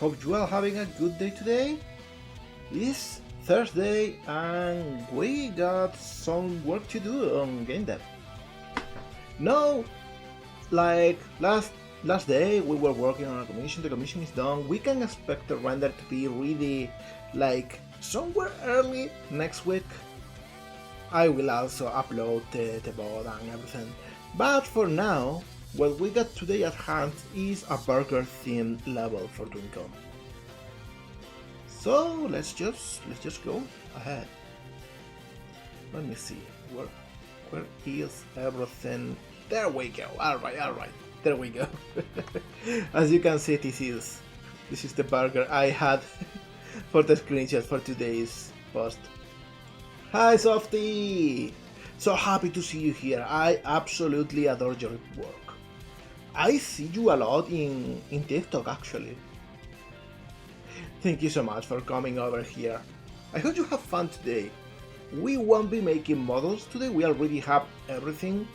Hope you are having a good day today. It's Thursday and we got some work to do on gamedev. No, like last day we were working on a commission. The commission is done. We can expect the render to be ready like somewhere early next week. I will also upload the bod and everything. But for now, what we got today at hand is a burger themed level for Twinkle. So let's just go ahead. Let me see where is everything. There we go. Alright. There we go. As you can see, this is the burger I had for the screenshot for today's post. Hi Softy! So happy to see you here. I absolutely adore your work. I see you a lot in TikTok actually. Thank you so much for coming over here. I hope you have fun today. We won't be making models today, we already have everything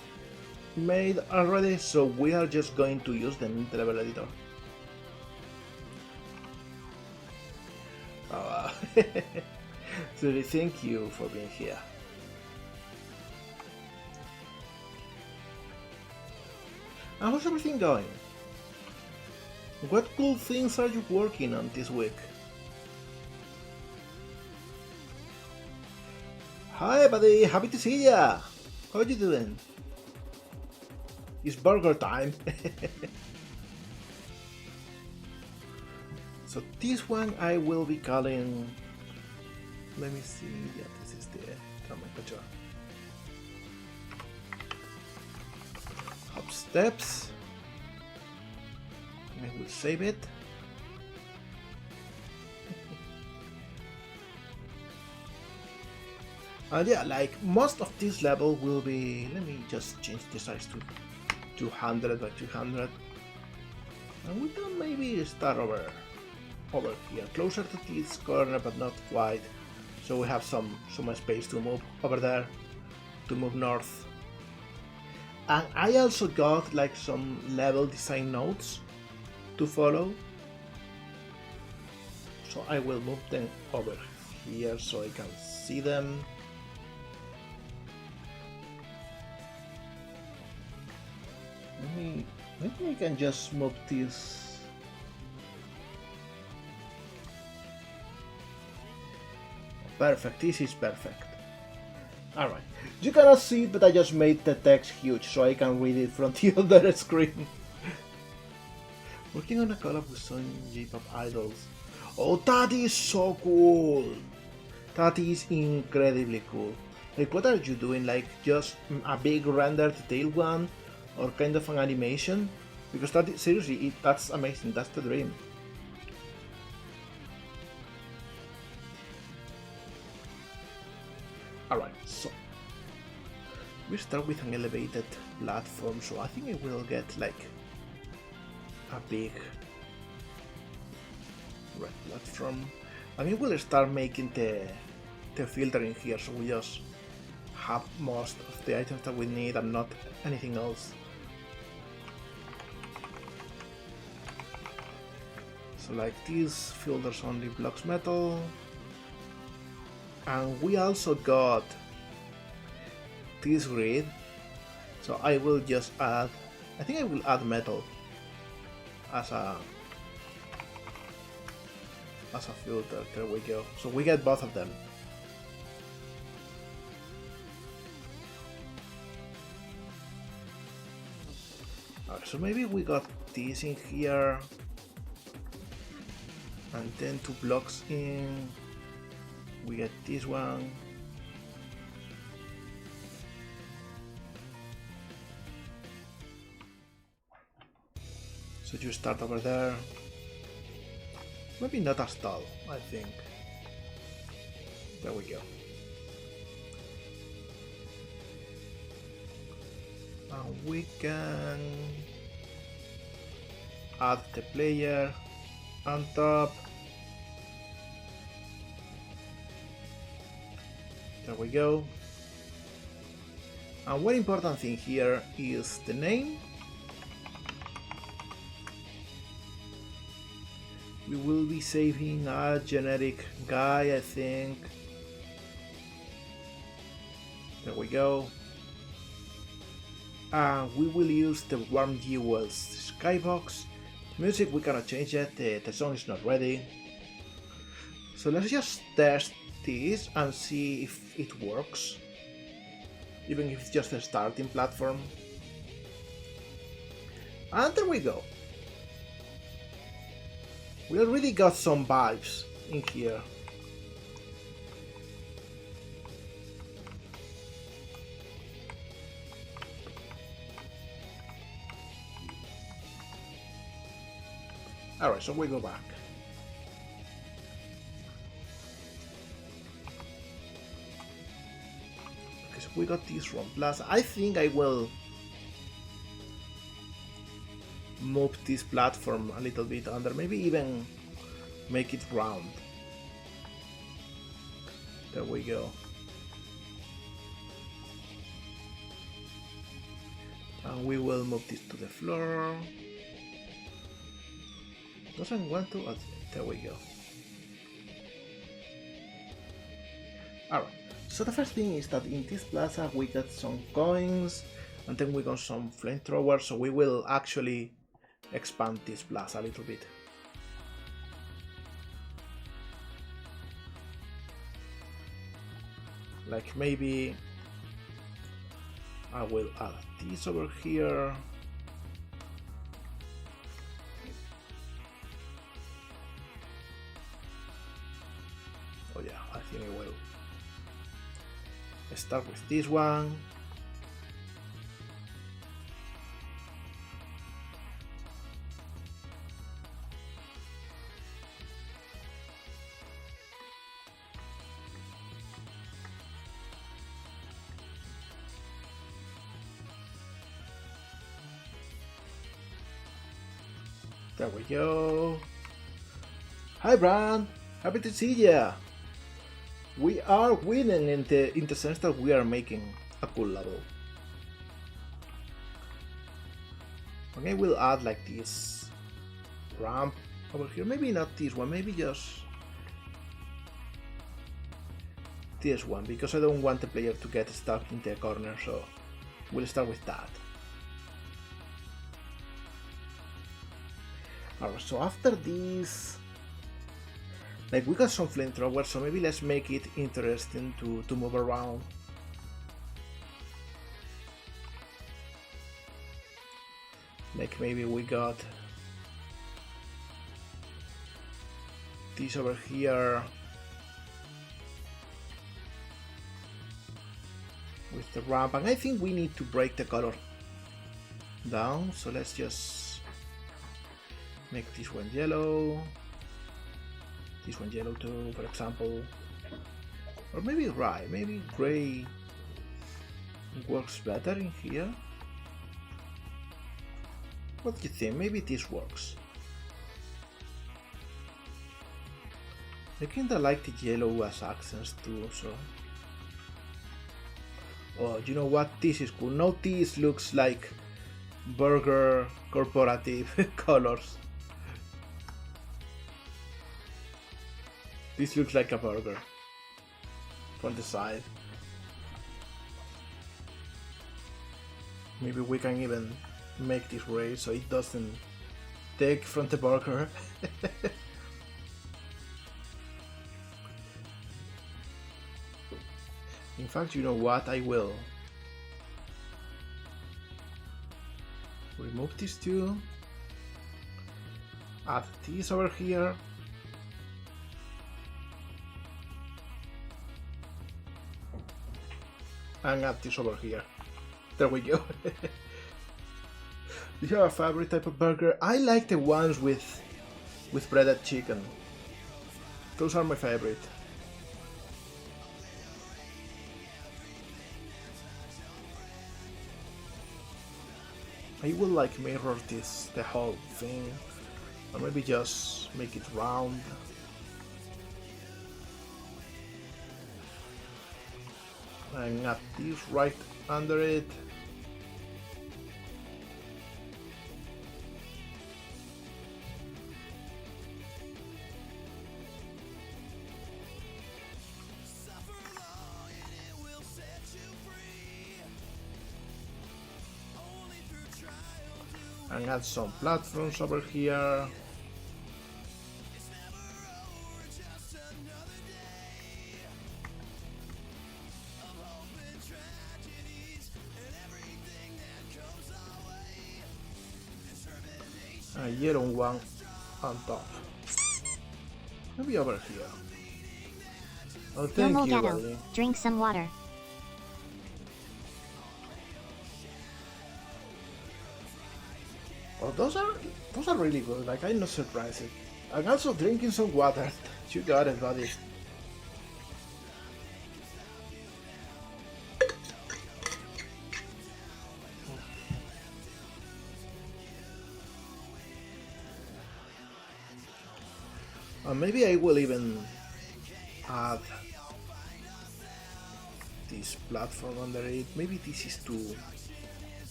made already, so we are just going to use the level editor. So thank you for being here. And how's everything going? What cool things are you working on this week? Hi buddy, happy to see ya! How you doing? It's burger time! So this one I will be calling... Let me see, yeah, this is the nomenclature. Hop steps. I will save it. And yeah, like most of this level will be, let me just change the size to 200 by 200. And we can maybe start over here, closer to this corner, but not quite. So we have some space to move over there, to move north. And I also got like some level design notes to follow. So I will move them over here so I can see them. Maybe I can just move this. Perfect, this is perfect. Alright, you cannot see it, but I just made the text huge so I can read it from the other screen. Working on a collab with some J-pop idols. Oh, that is so cool! That is incredibly cool. Like, what are you doing? Like, just a big render detailed one? Or kind of an animation? Because that is, seriously, that's amazing, that's the dream. Alright, so we start with an elevated platform, so I think I will get like a big red platform. And we will start making the filtering here, so we just have most of the items that we need and not anything else. So like this filters only blocks metal. And we also got this grid, so I will just add, I think I will add metal as a filter. There we go. So we get both of them. Alright, so maybe we got this in here, and then 2 blocks in. We get this one. So you start over there. Maybe not as tall, I think. There we go. And we can add the player on top. There we go. And one important thing here is the name We will be saving a generic guy, I think. There we go. And we will use the Warm Jewels skybox. Music we cannot change yet, the song is not ready. So let's just test this and see if it works. Even if it's just a starting platform. And there we go. We already got some vibes in here. Alright, so we go back. Okay, so we got this one. Plus, I think I will move this platform a little bit under, maybe even make it round. There we go. And we will move this to the floor. Doesn't want to, there we go. Alright, so the first thing is that in this plaza we got some coins and then we got some flamethrowers, so we will actually expand this plaza a little bit. Like maybe I will add this over here. Oh yeah, I think I will. Let's start with this one. There we go. Hi Bran, happy to see ya. We are winning in the sense that we are making a cool level. Okay, we'll add like this ramp over here. Maybe not this one, maybe just this one, because I don't want the player to get stuck in the corner, so we'll start with that. Alright, so after this, like we got some flamethrowers, so maybe let's make it interesting to move around. Like maybe we got this over here with the ramp, and I think we need to break the color down, so let's just make this one yellow, this one yellow too, for example, or maybe maybe gray works better in here. What do you think? Maybe this works. I kinda like the yellow as accents too, so. Oh, you know what? This is cool. Now this looks like burger corporative colors. This looks like a burger from the side. Maybe we can even make this ray so it doesn't take from the burger. In fact, you know what? I will remove these two, add these over here, and add this over here. There we go. Do you have a favorite type of burger? I like the ones with breaded chicken. Those are my favorite. I will like mirror this, the whole thing, or maybe just make it round. And add this right under it. and add some platforms over here. A yellow one on top. Maybe over here. Oh, thank you, buddy. Drink some water. Oh, those are really good. Like, I'm not surprised. I'm also drinking some water. You got it, buddy. Maybe I will even add this platform under it. Maybe this is too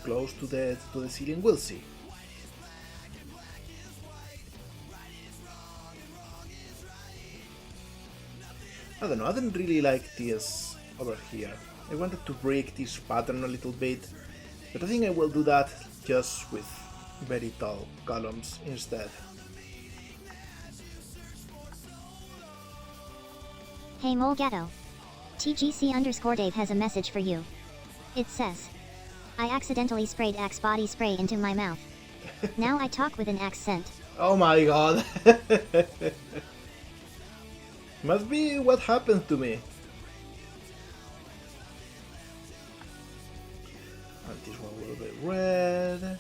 close to the ceiling. We'll see. I don't know. I didn't really like this over here. I wanted to break this pattern a little bit, but I think I will do that just with very tall columns instead. Hey molegato. TGC_Dave has a message for you. It says, I accidentally sprayed Axe body spray into my mouth. Now I talk with an accent. Oh my god. Must be what happened to me. And this one will be red.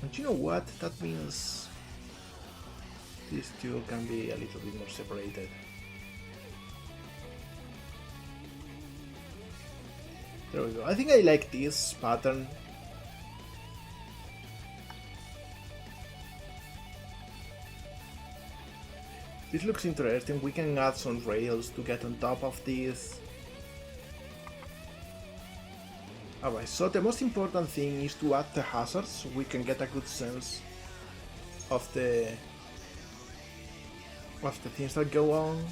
And you know what? That means these two can be a little bit more separated. There we go. I think I like this pattern. This looks interesting. We can add some rails to get on top of this. Alright, so the most important thing is to add the hazards so we can get a good sense of the things that go on.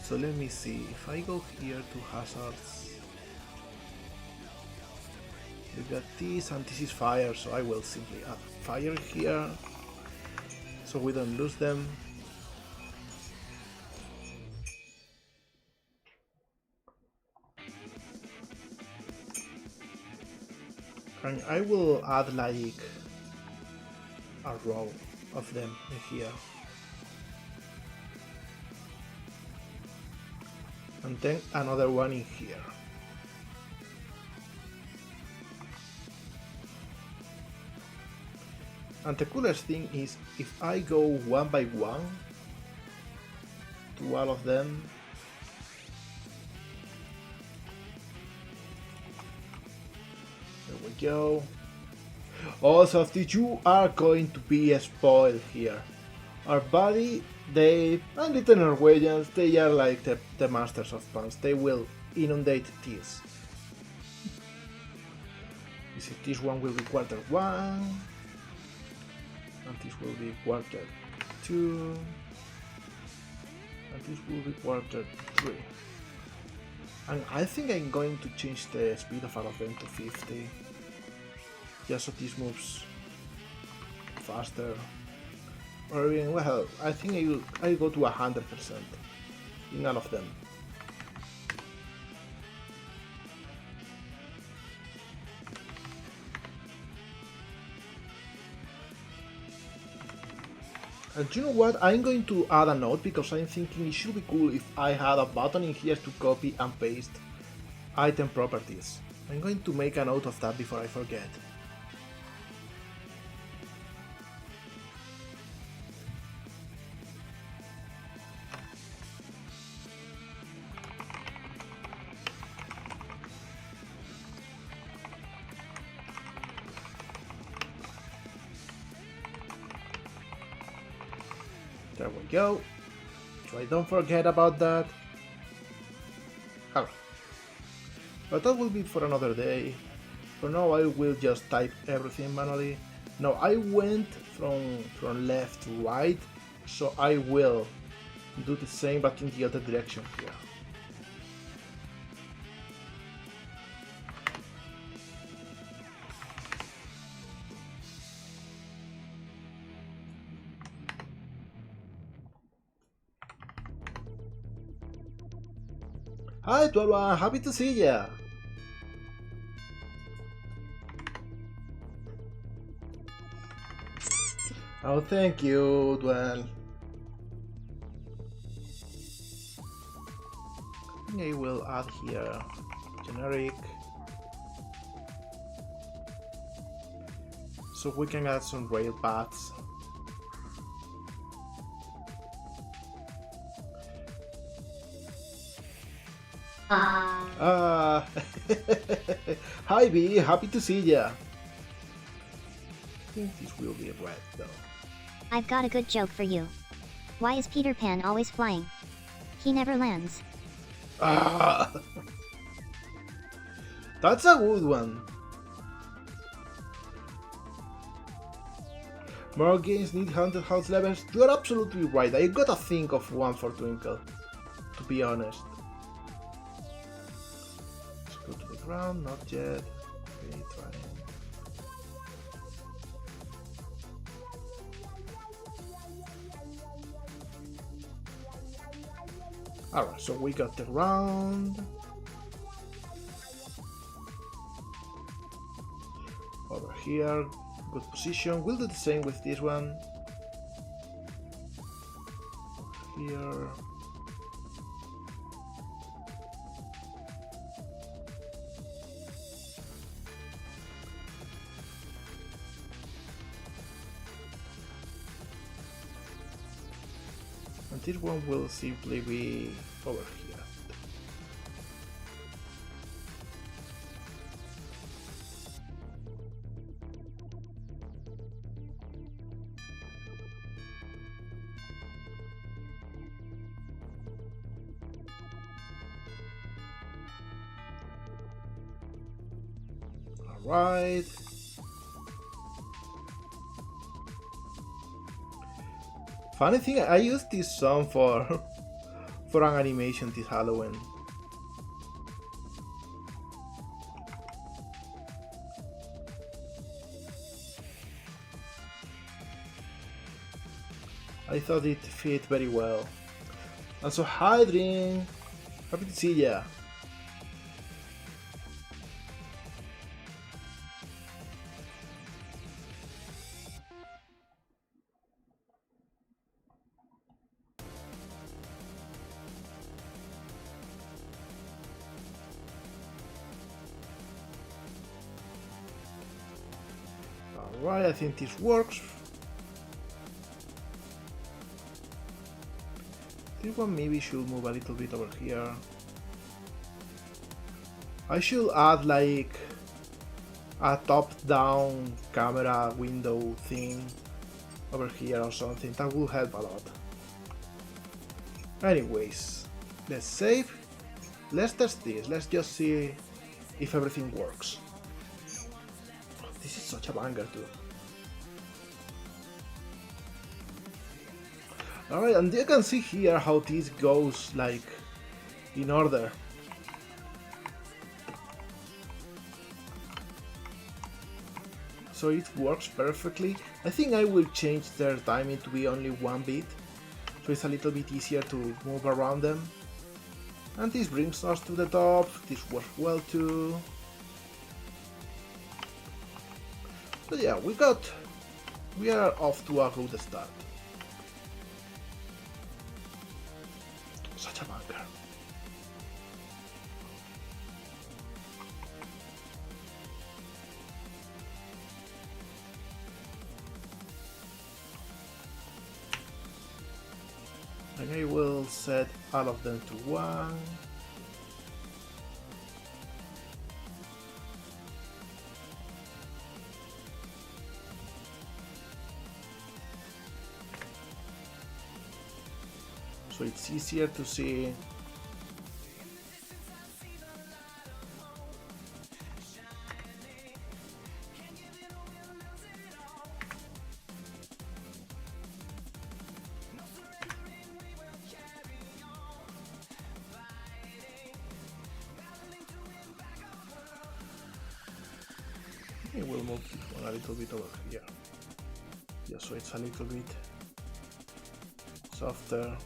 So let me see. If I go here to hazards, we got this, and this is fire, so I will simply add fire here so we don't lose them. And I will add like a row of them in here. And then another one in here. And the coolest thing is if I go one by one to all of them, there we go. Also, you are going to be spoiled here. Our buddy, Dave, and little Norwegians, they are like the masters of puns. They will inundate this. This one will be quarter one. And this will be quarter 2, and this will be quarter 3. And I think I'm going to change the speed of all of them to 50, just so this moves faster. Or even, well, I think I'll go to 100% in all of them. And you know what, I'm going to add a note because I'm thinking it should be cool if I had a button in here to copy and paste item properties. I'm going to make a note of that before I forget. There we go. So I don't forget about that. Alright. But that will be for another day. For now I will just type everything manually. Now I went from left to right, so I will do the same but in the other direction here. Hi, 12, happy to see ya. Oh, thank you, Dwell. I think I will add here generic, so we can add some rail paths. Ah, hi B, happy to see ya. I think this will be red though. I've got a good joke for you. Why is Peter Pan always flying? He never lands. Ah, that's a good one. More games need haunted house levels. You're absolutely right. I gotta think of one for Twinkle, to be honest. Let's go to the ground, not yet. Okay, trying. Alright, so we got the round. Over here, good position. We'll do the same with this one. Here. And this one will simply be over here. Alright. Funny thing, I used this song for an animation this Halloween. I thought it fit very well. And so hi Dream, happy to see ya. Alright, I think this works. This one maybe should move a little bit over here. I should add like a top-down camera window thing over here or something. That will help a lot. Anyways, let's save. Let's test this. Let's just see if everything works. This is such a banger too. Alright, and you can see here how this goes like in order. So it works perfectly. I think I will change their timing to be only 1 bit, so it's a little bit easier to move around them. And this brings us to the top. This works well too. But yeah, we are off to a good start. Such a banger. And I will set all of them to 1. So it's easier to see. I will move this one a little bit over here. Yeah, so it's a little bit softer.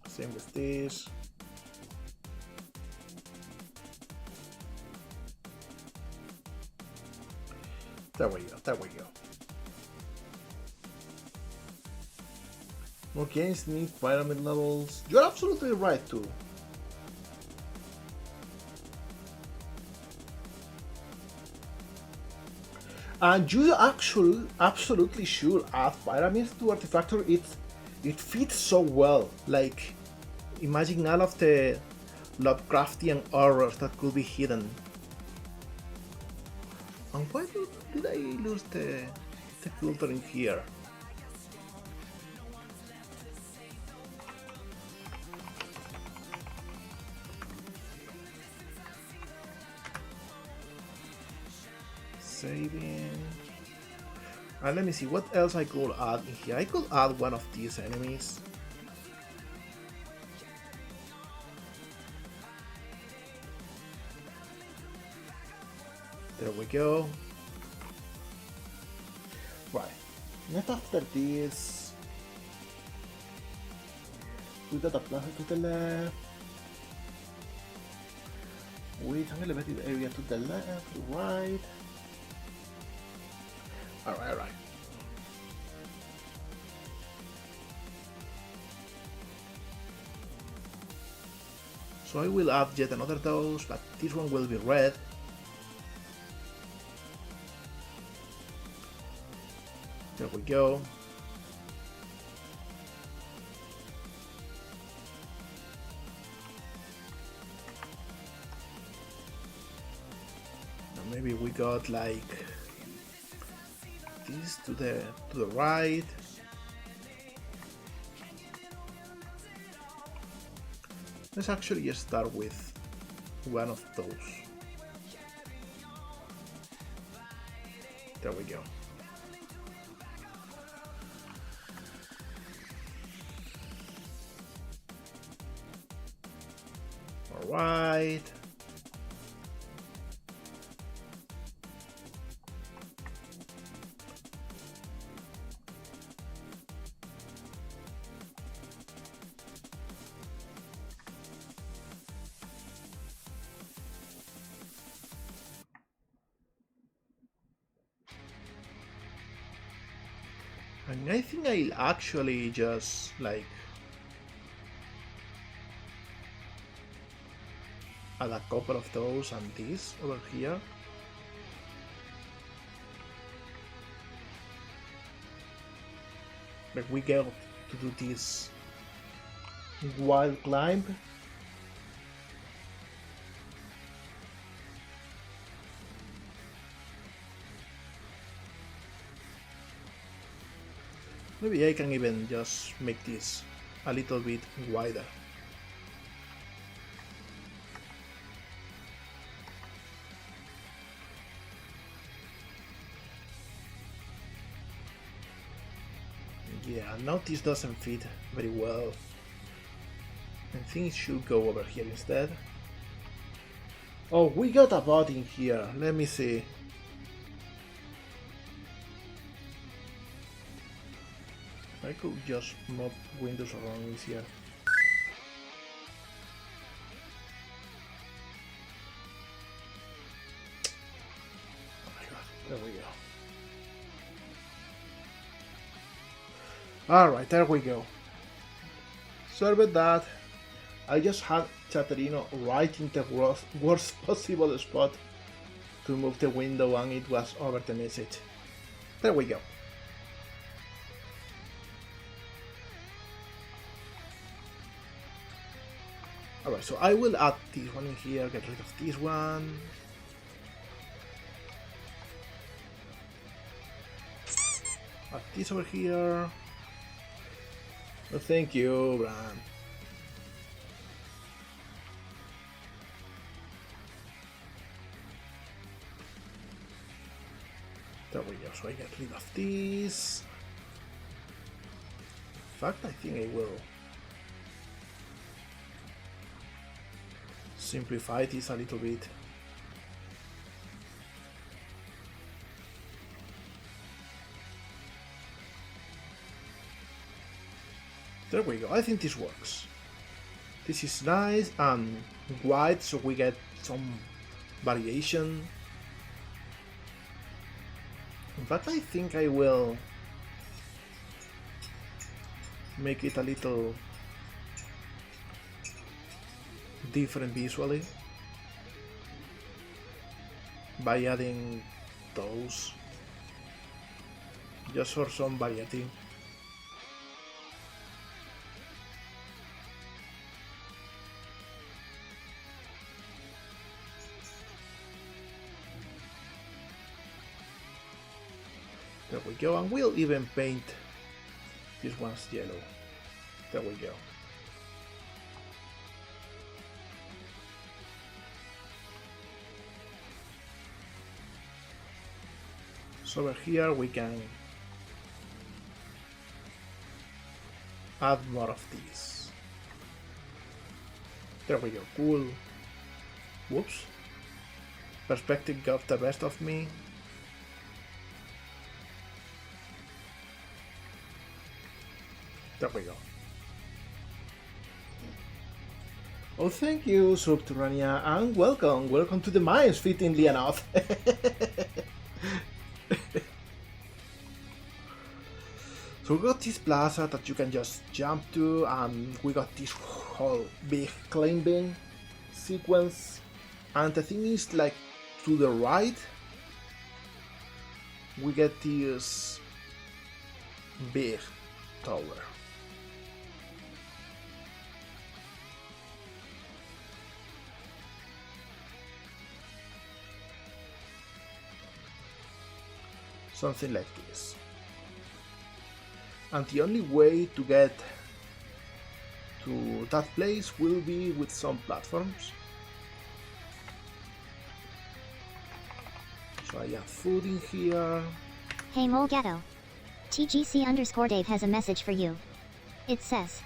Same with this. There we go, there we go. More games need pyramid levels. You're absolutely right too. And you absolutely should add pyramids to Artifactory. It fits so well. Like, imagine all of the Lovecraftian horrors that could be hidden. And why did I lose the filter in here? Saving. And let me see what else I could add in here. I could add one of these enemies. There we go. Right. Next after this, we got a plaza to the left. With an elevated area to the left, to the right. Alright. So I will add yet another dose, but this one will be red. There we go. Now maybe we got like this to the right. Let's actually start with one of those. There we go. All right. And I think I'll actually just like add a couple of those and this over here. Like we get to do this wild climb. Maybe I can even just make this a little bit wider. Yeah, now this doesn't fit very well. I think it should go over here instead. Oh, we got a bot in here. Let me see. I could just move windows around easier. Oh my god, there we go. Alright, there we go. Sorry about that. I just had Chatterino right in the worst possible spot to move the window and it was over the message. There we go. Alright, so I will add this one in here, get rid of this one. Add this over here. Oh, thank you, Bran. There we go, so I get rid of this. In fact, I think I will simplify this a little bit. There we go, I think this works. This is nice and white, so we get some variation. In fact, I think I will make it a little different visually by adding those, just for some variety. There we go, and we'll even paint this one's yellow. There we go. So over here we can add more of these. There we go, cool. Whoops. Perspective got the best of me. There we go. Oh, thank you, Subterranea, and welcome to the mines, fittingly enough. So we got this plaza that you can just jump to, and we got this whole big climbing sequence, and the thing is, like, to the right we get this big tower. Something like this. And the only way to get to that place will be with some platforms. So I add food in here. Hey molegato. TGC_Dave has a message for you. It says,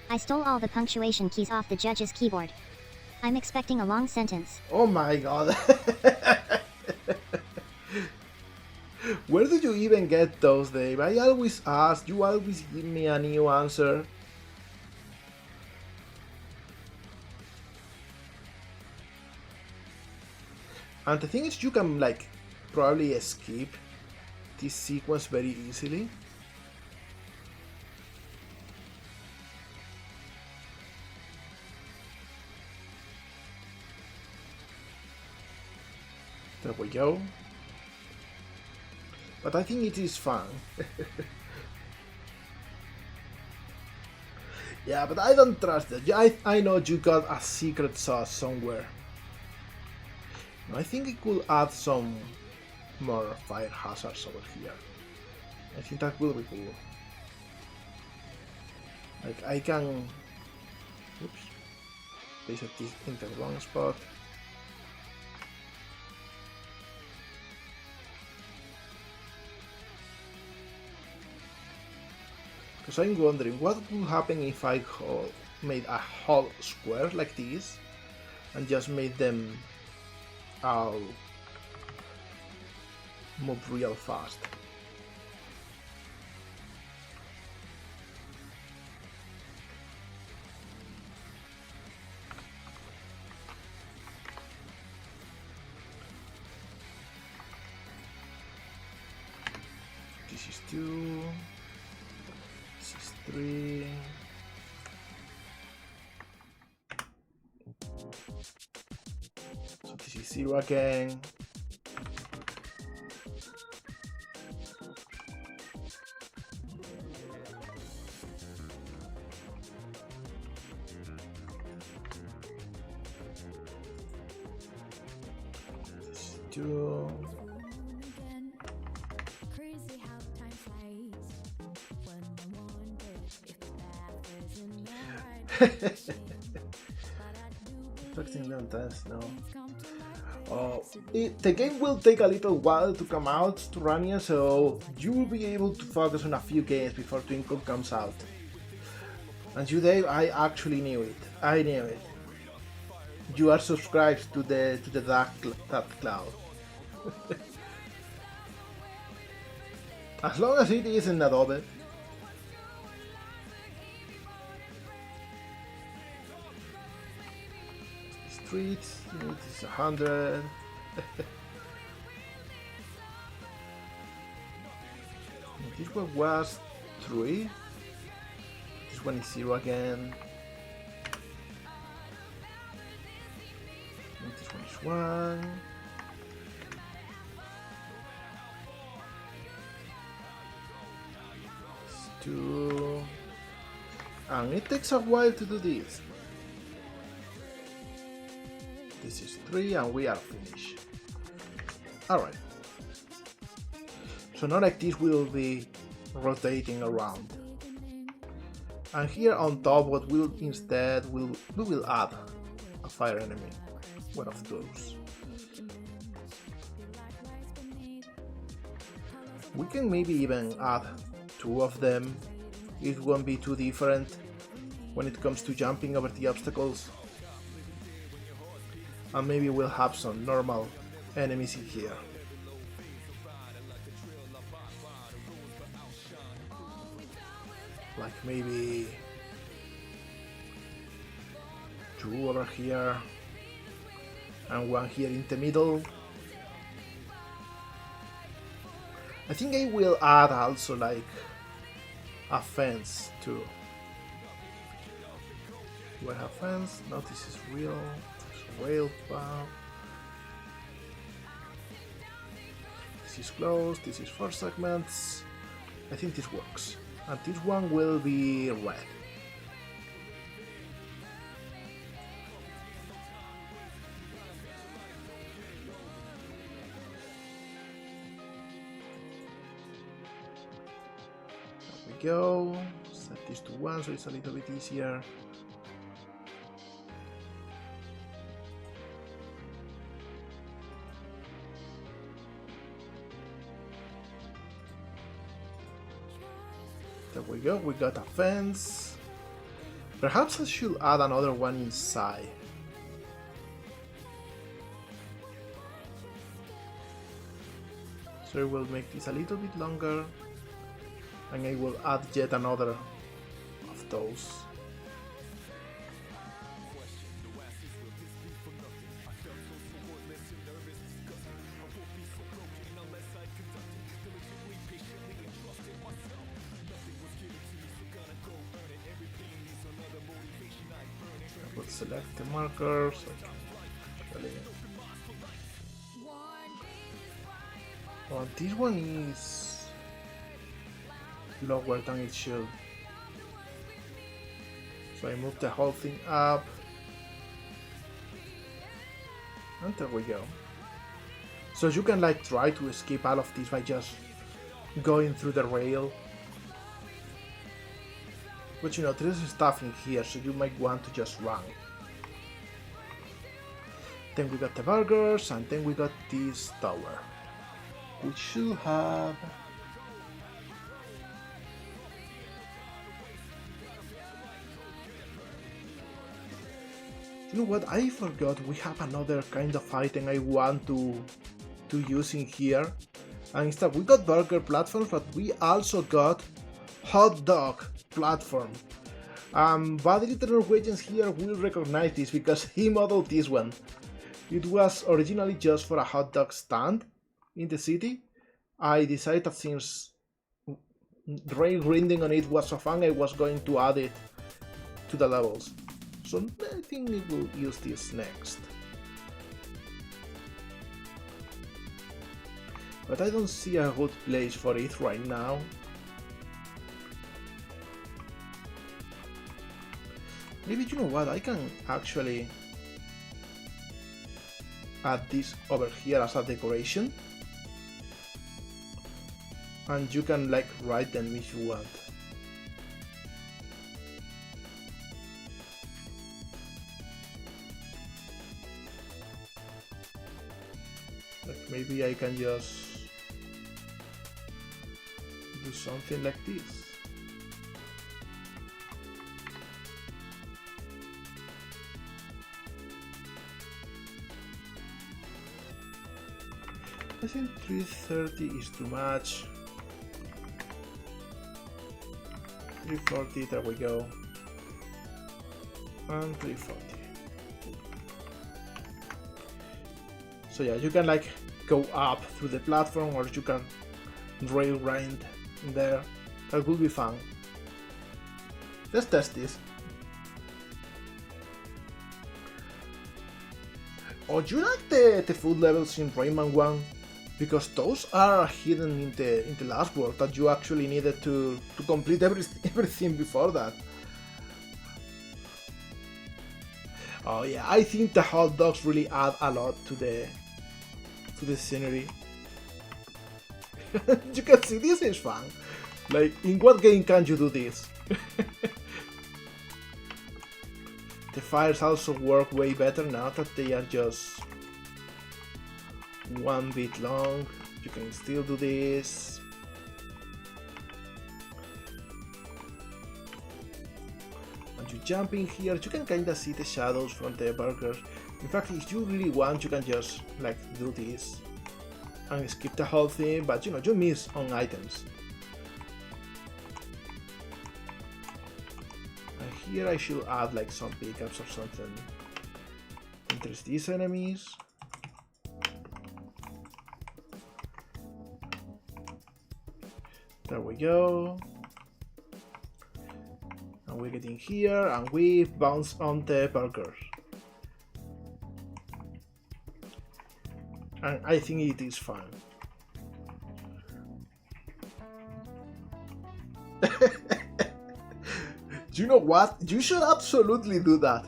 I stole all the punctuation keys off the judge's keyboard. I'm expecting a long sentence. Oh my god. Where do you even get those, Dave? I always ask, you always give me a new answer. And the thing is, you can, like, probably skip this sequence very easily. There we go. But I think it is fun. Yeah, but I don't trust it. I know you got a secret sauce somewhere. I think it could add some more fire hazards over here. I think that will be cool. Like, I can... Oops. Place it in the wrong spot. Because I'm wondering what would happen if I made a whole square like this and just made them all move real fast. This is 2. 3. So this is 0 again. This is 2. Expecting them dance now. The game will take a little while to come out, Turania, so you will be able to focus on a few games before Twinkle comes out. And you, Dave, I actually knew it. I knew it. You are subscribed to the dark cloud. As long as it isn't Adobe. Streets, it is 100. this one was 3. This one is 0 again. And this one is 1. It's 2. And it takes a while to do this. This is 3 and we are finished. Alright. So now like this will be rotating around. And here on top what we'll instead we will add a fire enemy. One of those. We can maybe even add 2 of them. It won't be too different when it comes to jumping over the obstacles. And maybe we'll have some normal enemies in here. Like maybe 2 over here and 1 here in the middle. I think I will add also like a fence too. Do I have fence? No, this is real. This is rail bound. This is closed. This is 4 segments. I think this works. And this one will be red. There we go. Set this to 1 so it's a little bit easier. There we go, we got a fence. Perhaps I should add another one inside. So I will make this a little bit longer. And I will add yet another of those. I will select the markers. Oh, this one is lower than it should. So I move the whole thing up. And there we go. So you can like try to escape all of this by just going through the rail. But you know, there's stuff in here, so you might want to just run. Then we got the burgers, and then we got this tower. We should have... You know what, I forgot we have another kind of item I want to use in here. And instead we got burger platforms, but we also got hot dog platform. But the little Norwegians here will recognize this because he modeled this one. It was originally just for a hot dog stand in the city. I decided that since rail grinding on it was so fun, I was going to add it to the levels. So I think we will use this next. But I don't see a good place for it right now. Maybe, you know what, I can actually add this over here as a decoration. And you can like write them if you want. Like maybe I can just do something like this. I think 330 is too much. 340, there we go. And 340. So yeah, you can like go up through the platform, or you can rail grind in there. That will be fun. Let's test this. Oh, do you like the food levels in Rayman 1? Because those are hidden in the last world that you actually needed to complete everything before that. Oh yeah, I think the hot dogs really add a lot to the scenery. You can see this is fun. Like, in what game can you do this? The fires also work way better now that they are just 1 bit long. You can still do this. When you jump in here, you can kinda see the shadows from the burgers. In fact, if you really want, you can just like do this and skip the whole thing, but you know, you miss on items. And here I should add like some pickups or something. There's these enemies. There we go. And we get in here and we bounce on the burgers. And I think it is fun. You know what? You should absolutely do that.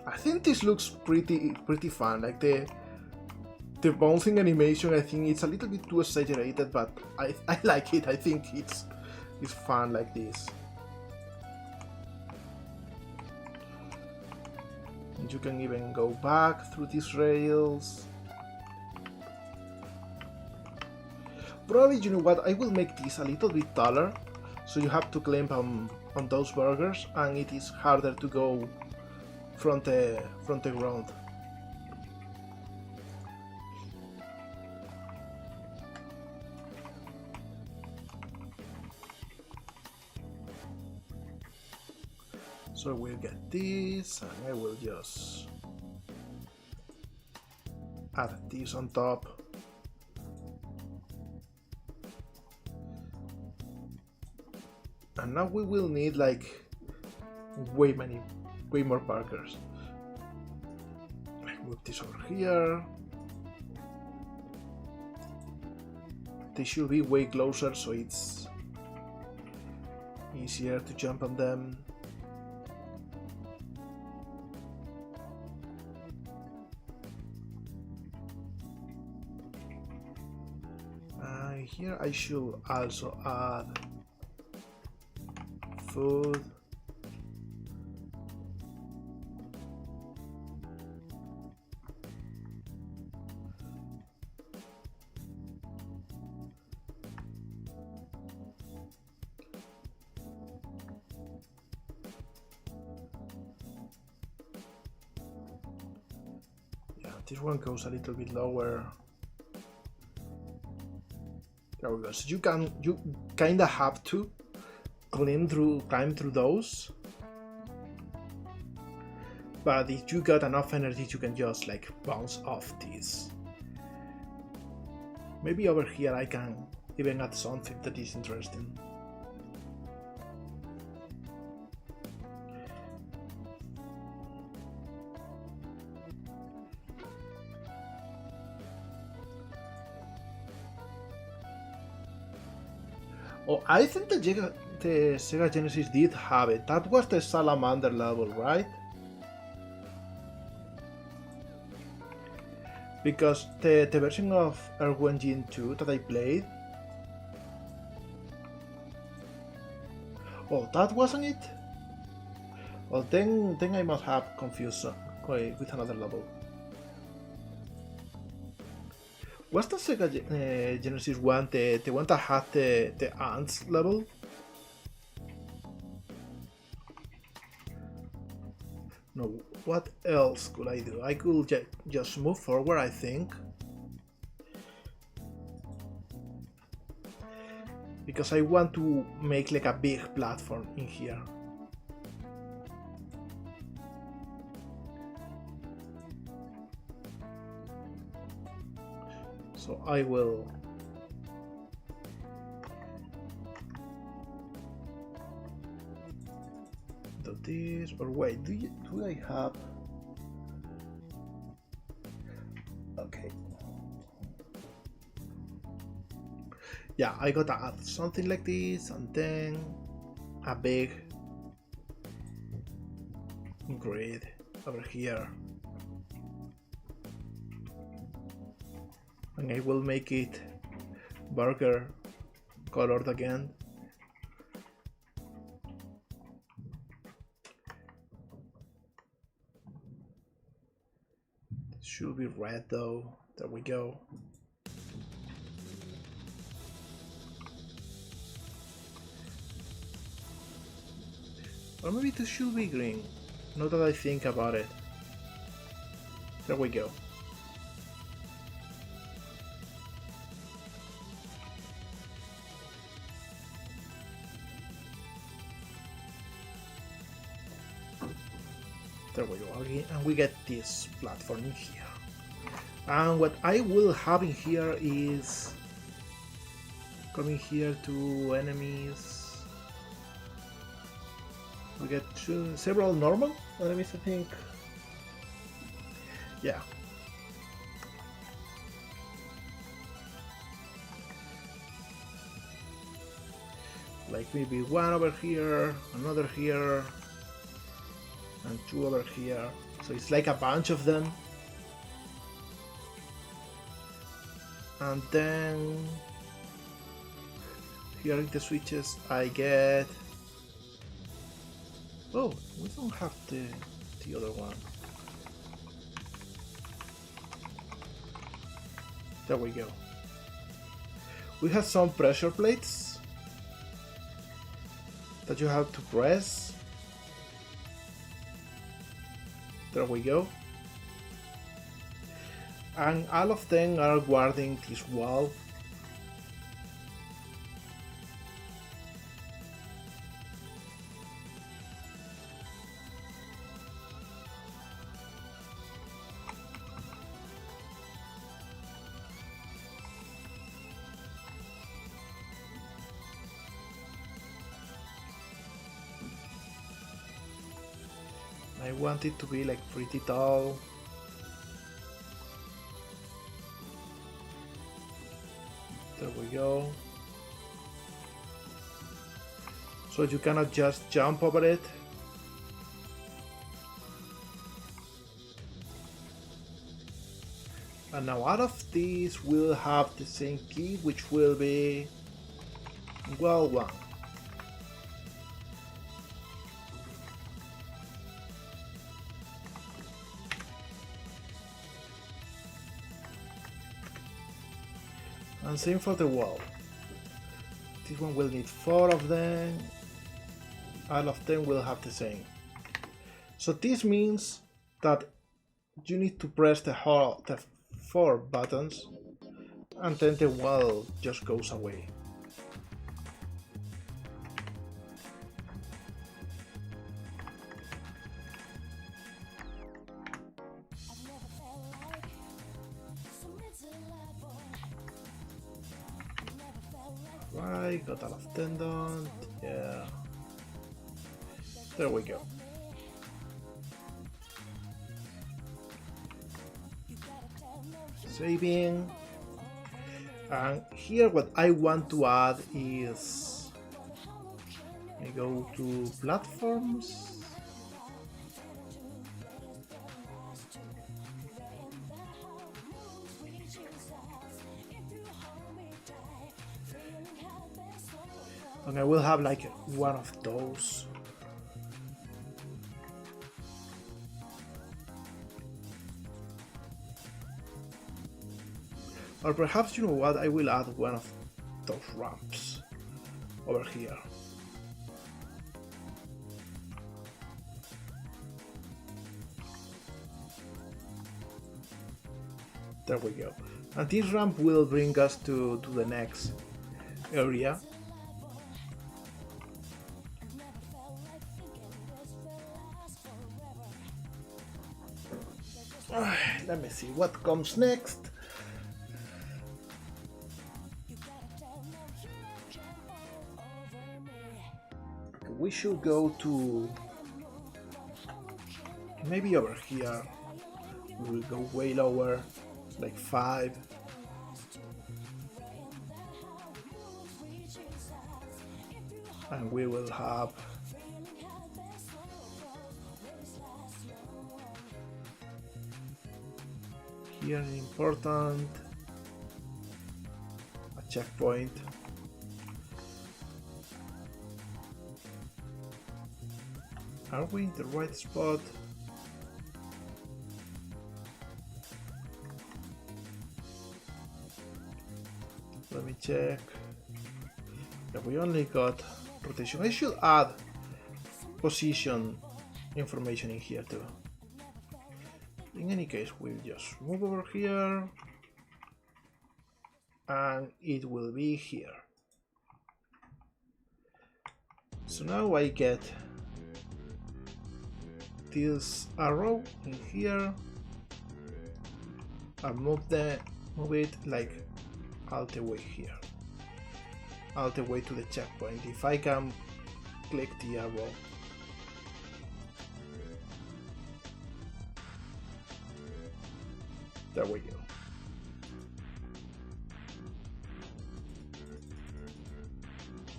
I think this looks pretty fun. Like the bouncing animation, I think it's a little bit too exaggerated, but I like it. I think it's fun like this. And you can even go back through these rails. Probably, you know what, I will make this a little bit taller, so you have to climb on those burgers, and it is harder to go from the ground. So we'll get this, and I will just add this on top. And now we will need like way more burgers. Like move this over here. They should be way closer, so it's easier to jump on them. Here I should also add food. Yeah, this one goes a little bit lower. There we go. So you kinda have to climb through those. But if you got enough energy, you can just like bounce off these. Maybe over here I can even add something that is interesting. Oh, I think the Sega Genesis did have it. That was the salamander level, right? Because the version of Ergo Engine 2 that I played... Oh, that wasn't it? Well, then I must have confused with another level. Was the Sega Genesis one the one that had the ants level? No, what else could I do? I could just move forward, I think. Because I want to make like a big platform in here. So I will do this, or wait, do I have? Okay. Yeah, I gotta add something like this, and then a big grid over here. And I will make it burger colored again. It should be red though. There we go. Or maybe this should be green. Now that I think about it. There we go. There we go, and we get this platform in here. And what I will have in here is coming here to enemies. We get several normal enemies, I think. Yeah. Like maybe one over here, another here, and two over here. So it's like a bunch of them. And then here in the switches I get... Oh, we don't have the other one. There we go. We have some pressure plates that you have to press. There we go. And all of them are guarding this wall. I want it to be like pretty tall. There we go. So you cannot just jump over it. And now out of these we'll have the same key, which will be well 1. And same for the wall. This one will need 4 of them. All of them will have the same. So this means that you need to press the 4 buttons, and then the wall just goes away. Right, got all of them done. Yeah. There we go. Saving. And here what I want to add is, I go to platforms. And I will have like one of those. Or perhaps, you know what, I will add one of those ramps over here. There we go. And this ramp will bring us to the next area. Let me see what comes next. should go to maybe over here. We will go way lower, like 5. And we will have here an important a checkpoint. Are we in the right spot? Let me check. Yeah, we only got rotation. I should add position information in here too. In any case, we'll just move over here and it will be here. So now I get this arrow in here and move it like all the way here, all the way to the checkpoint. If I can click the arrow, there we go.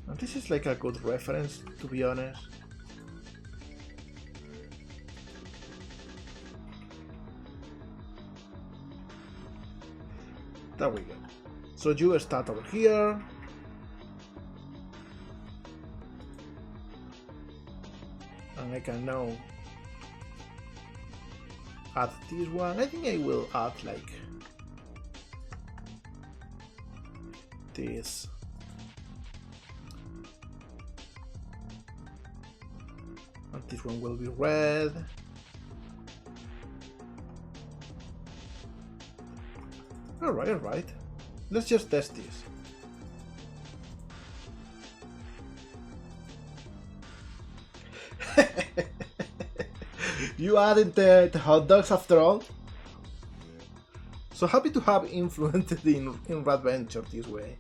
And this is like a good reference, to be honest. There we go. So you start over here. And I can now add this one. I think I will add like this. And this one will be red. Alright. Let's just test this. You added the hot dogs after all? So happy to have influenced in Radventure this way.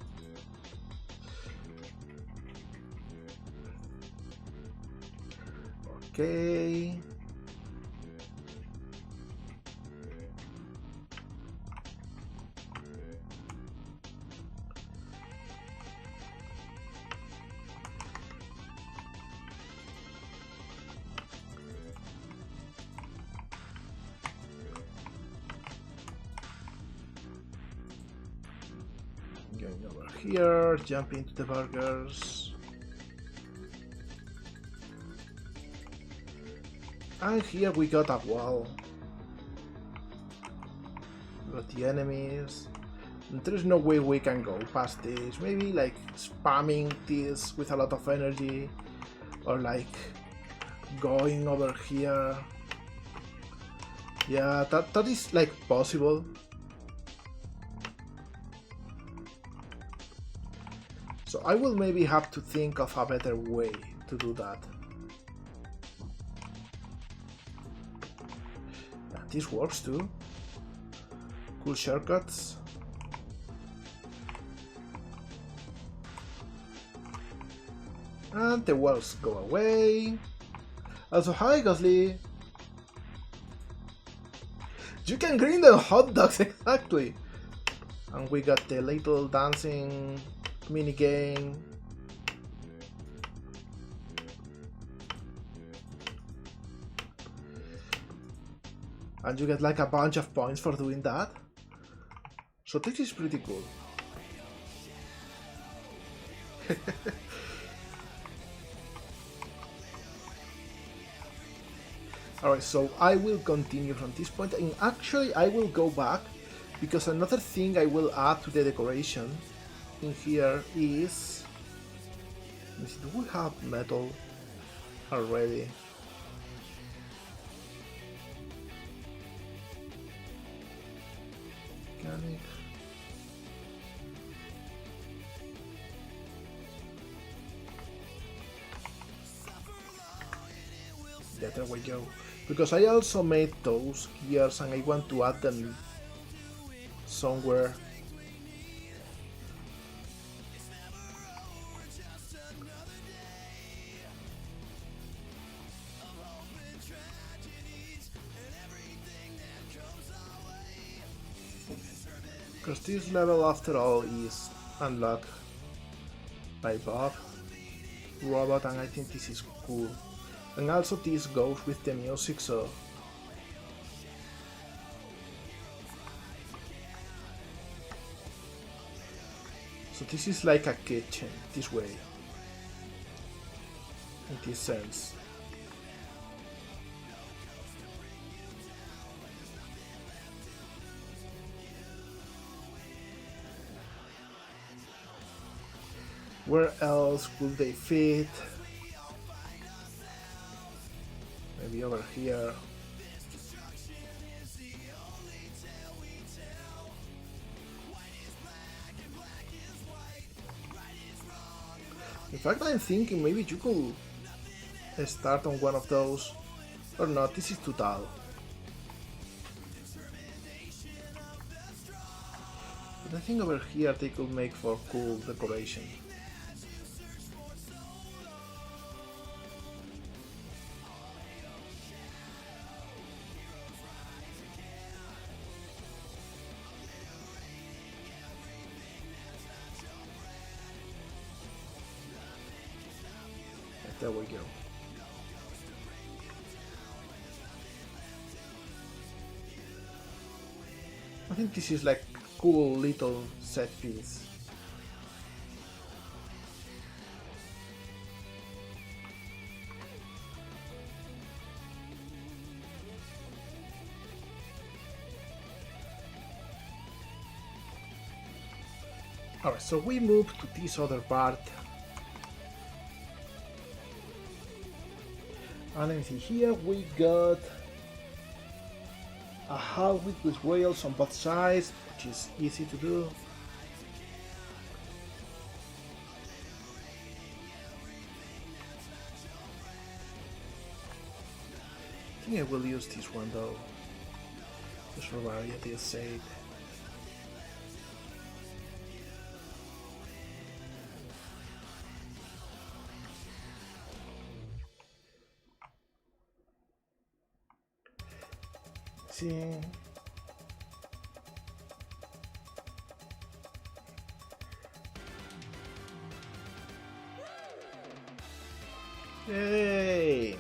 Okay. Going over here, jump into the burgers. And here we got a wall. We got the enemies. And there is no way we can go past this. Maybe like spamming this with a lot of energy. Or like going over here. Yeah, that is like possible. So I will maybe have to think of a better way to do that. And this works too. Cool shortcuts. And the walls go away. Also, hi Gosly! You can green the hot dogs, exactly! And we got the little dancing mini game. And you get like a bunch of points for doing that. So this is pretty cool. Alright, so I will continue from this point, and actually I will go back, because another thing I will add to the decoration in here is... do we have metal already? Mechanic. Yeah, there we go. Because I also made those gears and I want to add them somewhere. Because this level after all is unlocked by Bob Robot, and I think this is cool. And also this goes with the music, so this is like a kitchen this way, in this sense. Where else could they fit? Maybe over here. In fact, I'm thinking maybe you could start on one of those. Or not, this is too tall. But I think over here they could make for cool decoration. There we go. I think this is like cool little set piece. Alright, so we move to this other part. And let me see, here we got a hull with rails on both sides, which is easy to do. I think I will use this one though, just for variety's sake. See. Yay!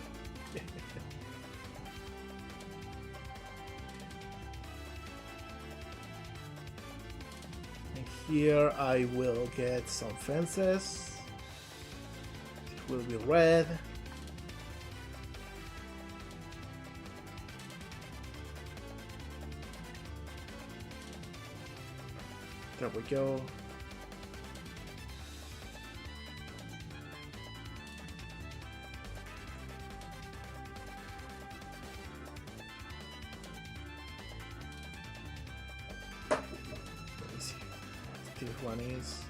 And here I will get some fences. It will be red. There we go. Let me see what this one is.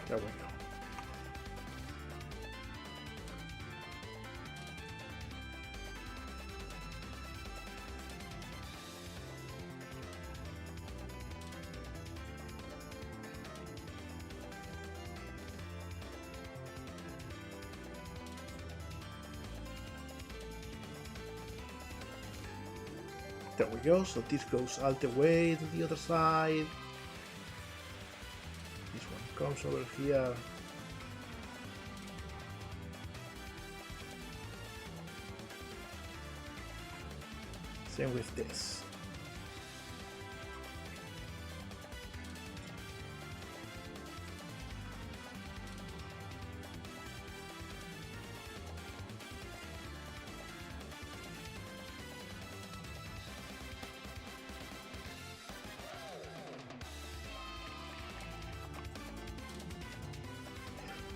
There we go. There we go, so this goes all the way to the other side. This one comes over here. Same with this.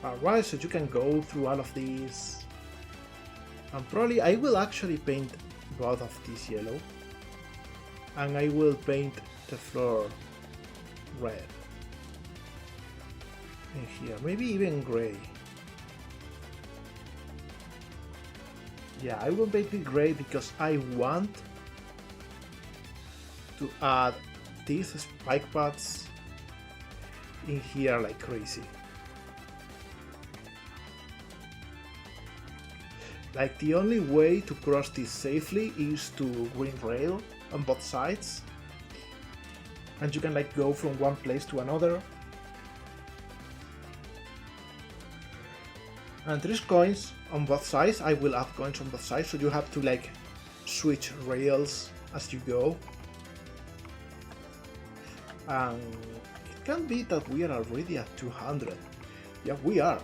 Alright, so you can go through all of these. And probably I will actually paint both of these yellow. And I will paint the floor red. And here, maybe even gray. Yeah, I will paint it gray because I want to add these spike pads in here like crazy. Like the only way to cross this safely is to green rail on both sides, and you can like go from one place to another. And there's coins on both sides. I will add coins on both sides, so you have to like switch rails as you go. And it can be that we are already at 200. Yeah, we are.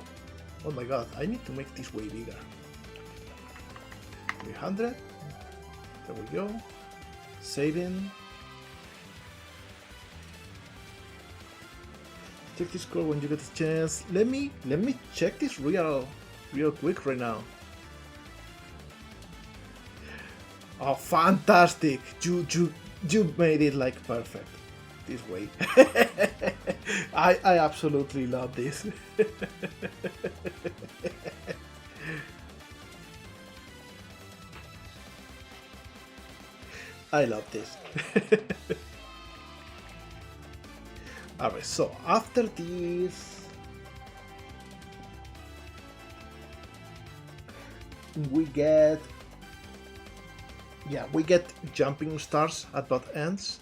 Oh my god, I need to make this way bigger. 300. There we go. Saving. Check this score when you get a chance. Let me check this real quick right now. Oh, fantastic! You made it like perfect this way. I absolutely love this. I love this. Alright, so after this we get jumping stars at both ends.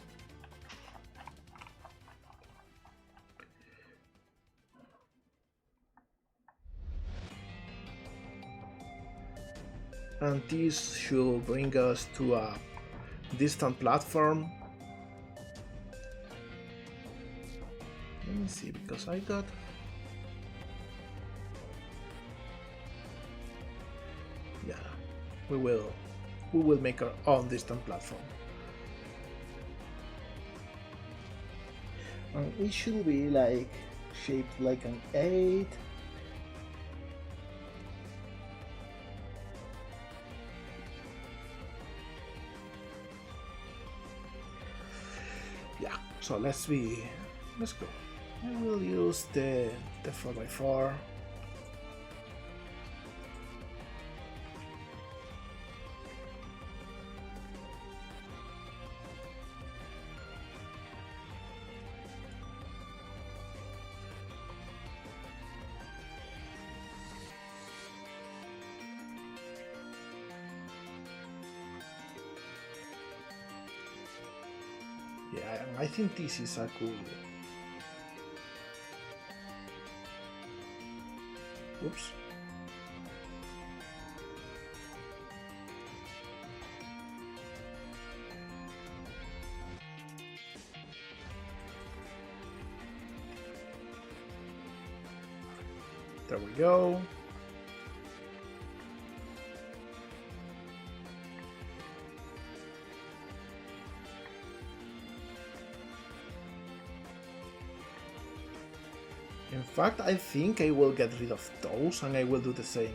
And this should bring us to a distant platform. Let me see, because I got... Yeah, we will make our own distant platform. And it should be like shaped like an 8. Yeah, so let's go. I will use the 4x4. Yeah, I think this is a cool... Oops. There we go. In fact, I think I will get rid of those and I will do the same.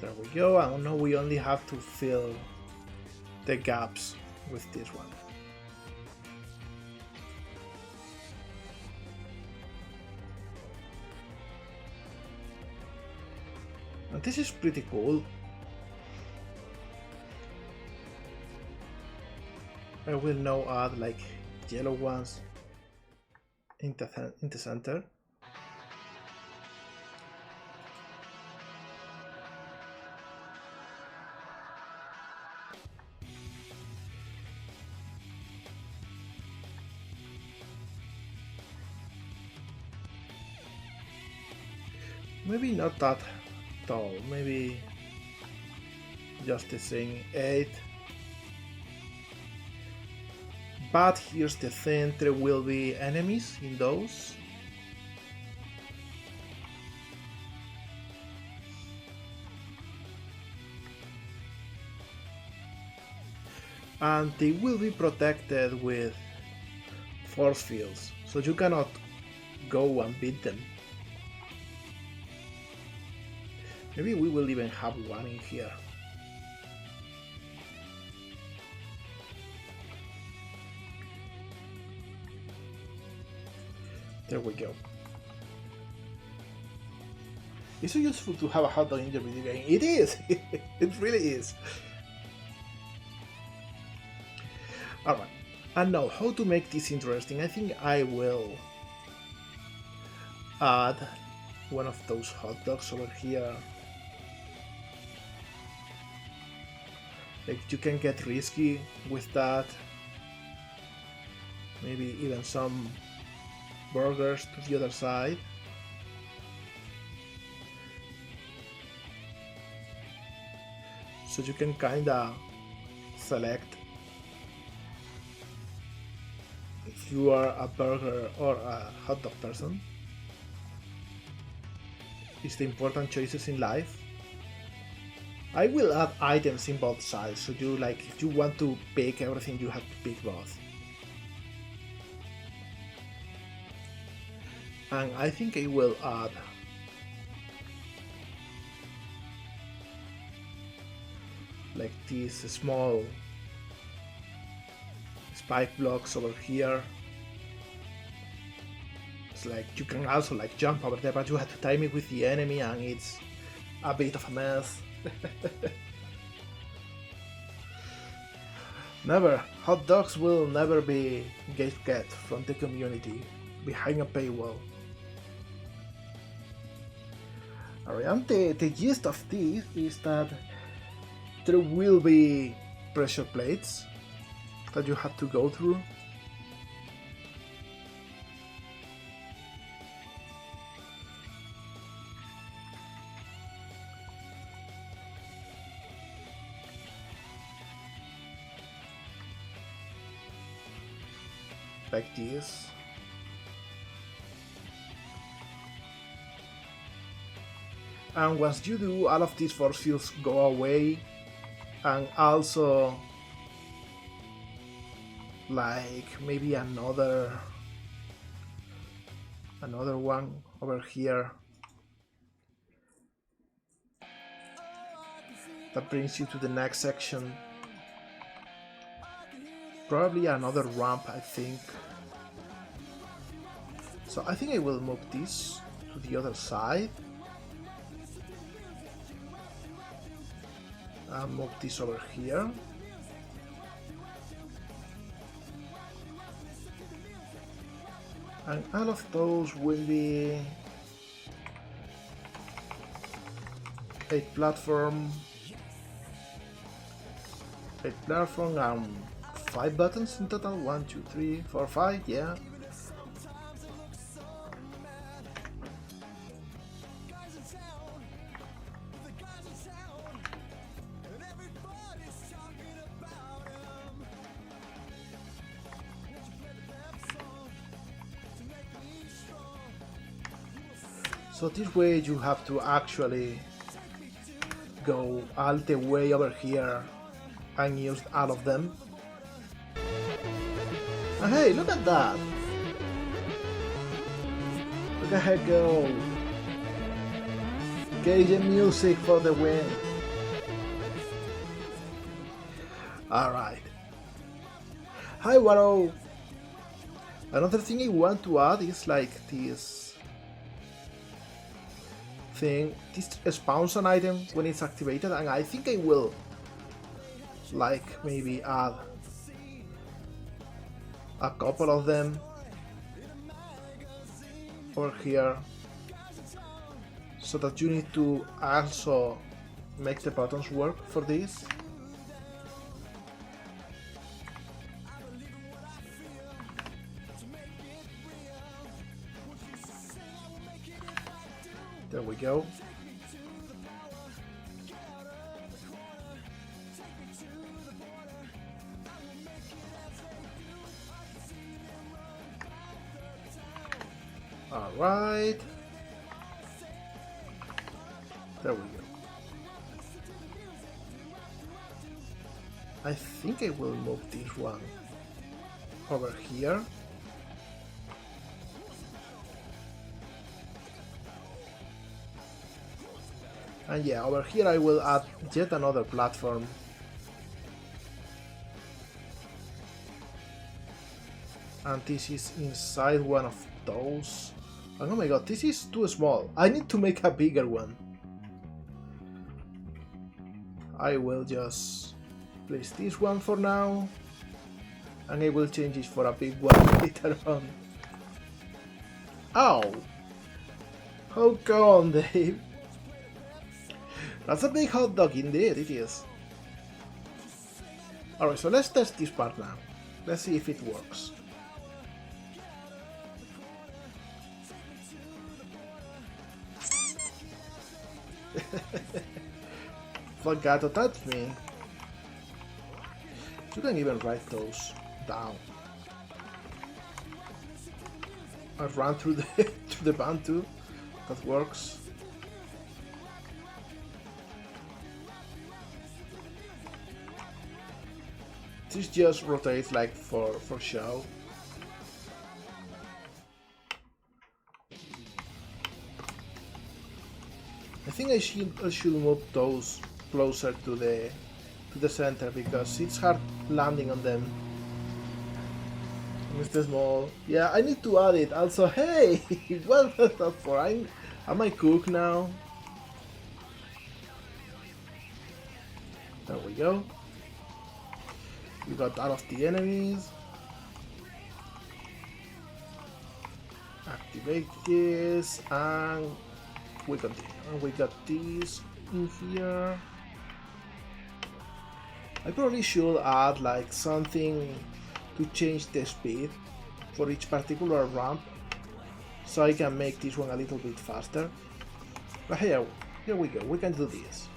There we go, and now we only have to fill the gaps with this one. And this is pretty cool. I will now add like yellow ones in the center. Maybe not that tall, maybe just the same 8. But here's the thing, there will be enemies in those. And they will be protected with force fields, so you cannot go and beat them. Maybe we will even have one in here. There we go. It's so useful to have a hot dog in your video game. It is! It really is. Alright, and now how to make this interesting. I think I will add one of those hot dogs over here. Like, you can get risky with that. Maybe even some burgers to the other side. So you can kinda select if you are a burger or a hot dog person. It's the important choices in life. I will add items in both sides, so you like, if you want to pick everything, you have to pick both. And I think I will add like these small spike blocks over here. It's like you can also like jump over there, but you have to time it with the enemy, and it's a bit of a mess. Never, hot dogs will never be get from the community behind a paywall. Alright, and the gist of this is that there will be pressure plates that you have to go through. Like this. And once you do, all of these force fields go away, and also like maybe another one over here that brings you to the next section. Probably another ramp, I think. So I think I will move this to the other side. I'll move this over here. And all of those will be a platform and 5 buttons in total. 1, 2, 3, 4, 5, yeah. So this way you have to actually go all the way over here and use all of them. And hey, look at that! Look at her go! Cajun music for the win! Alright. Hi Waro! Another thing I want to add is like this thing. This spawns an item when it's activated, and I think I will like maybe add a couple of them over here, so that you need to also make the buttons work for this. There we go. Alright. There we go. I think I will move this one over here. And yeah, over here I will add yet another platform. And this is inside one of those Oh my god, this is too small. I need to make a bigger one. I will just place this one for now. And I will change it for a big one later on. Ow! How come, Dave? That's a big hot dog indeed, it is. Alright, so let's test this part now. Let's see if it works. Forgot to touch me. You can even write those down. I ran through the through the band too. That works. This just rotates like for show. I think I should move those closer to the center because it's hard landing on them. Mr. Small. Yeah, I need to add it. Also, hey, what was that for? Am I cook now? There we go. We got all of the enemies. Activate this and we continue. And we got this in here. I probably should add like something to change the speed for each particular ramp so I can make this one a little bit faster. But here we go, we can do this.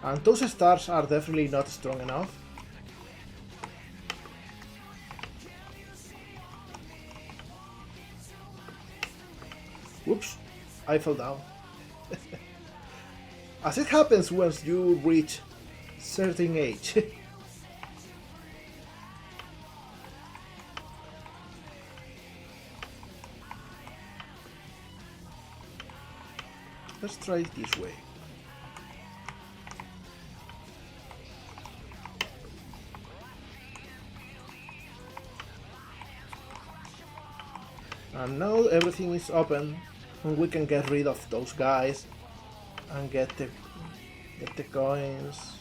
And those stars are definitely not strong enough. Whoops, I fell down. As it happens once you reach certain age. Let's try it this way. And now everything is open and we can get rid of those guys and get the coins.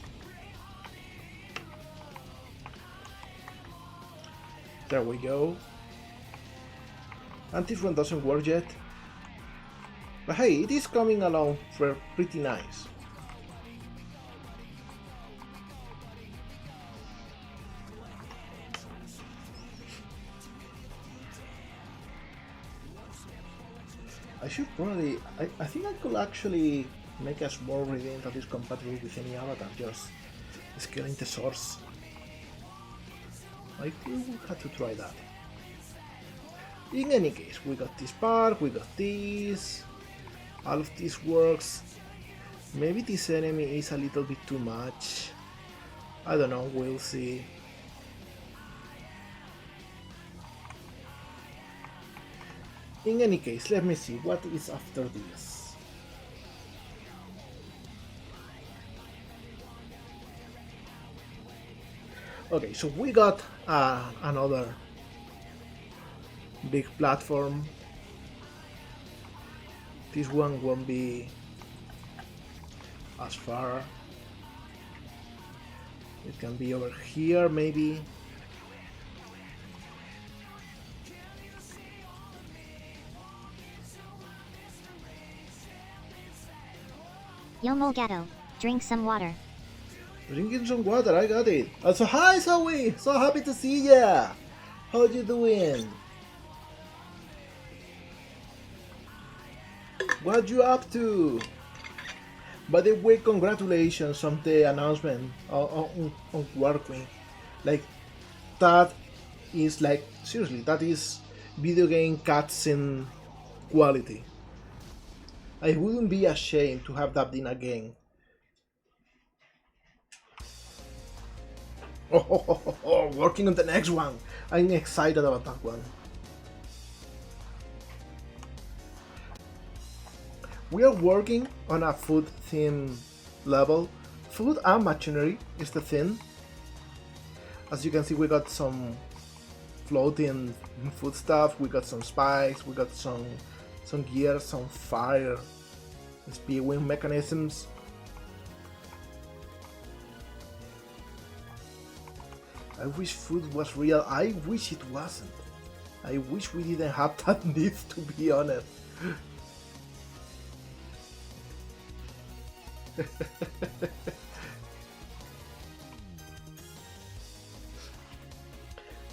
There we go. And this one doesn't work yet. But hey, it is coming along for pretty nice. I should probably, I think I could actually make a small redeem that is compatible with any avatar, just scaling the source. I will have to try that. In any case, we got this part, we got this. All of this works. Maybe this enemy is a little bit too much. I don't know, we'll see. In any case, let me see what is after this. Okay, so we got another big platform. This one won't be as far. It can be over here, maybe. Yo molegato, drink some water. Drinking some water, I got it. Also, hi Zoe! So happy to see ya! How you doing? What you up to? By the way, congratulations on the announcement on working. Like, that is like, seriously, that is video game cutscene quality. I wouldn't be ashamed to have that in a game. Oh, working on the next one. I'm excited about that one. We are working on a food theme level. Food and machinery is the theme. As you can see, we got some floating food stuff. We got some spikes. We got some gear, some fire, spewing mechanisms. I wish food was real. I wish it wasn't. I wish we didn't have that need, to be honest.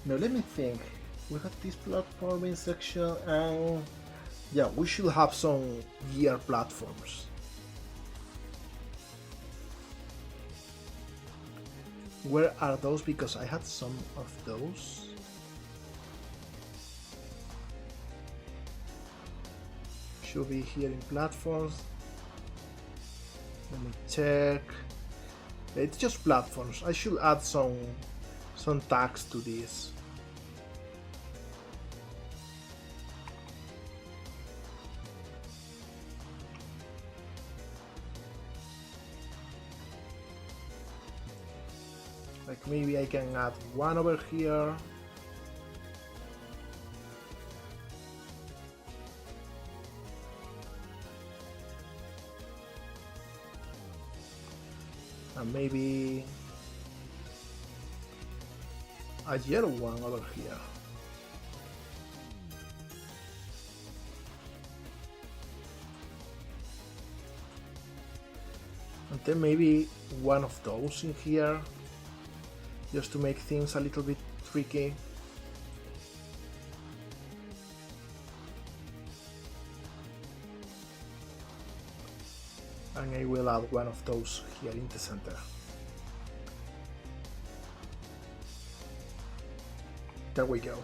Now let me think. We got this platforming section, and yeah, we should have some gear platforms. Where are those? Because I had some of those. Should be here in platforms. Let me check. It's just platforms. I should add some tags to this. Like maybe I can add one over here. And maybe a yellow one over here. And then maybe one of those in here, just to make things a little bit tricky. And I will add one of those here in the center. There we go.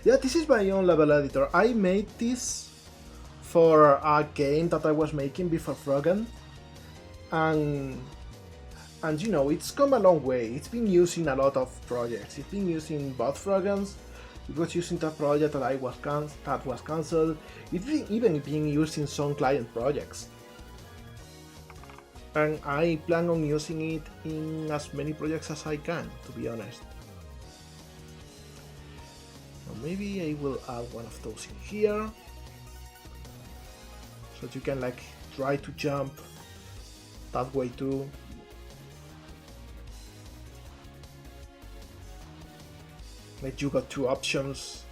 Yeah, this is my own level editor. I made this for a game that I was making before Frogan, and you know, it's come a long way. It's been used in a lot of projects. It's been used in both Frogans. It was used in that project that was cancelled. It's even being used in some client projects. And I plan on using it in as many projects as I can, to be honest. Or maybe I will add one of those in here, so that you can like try to jump that way too. Like you got two options.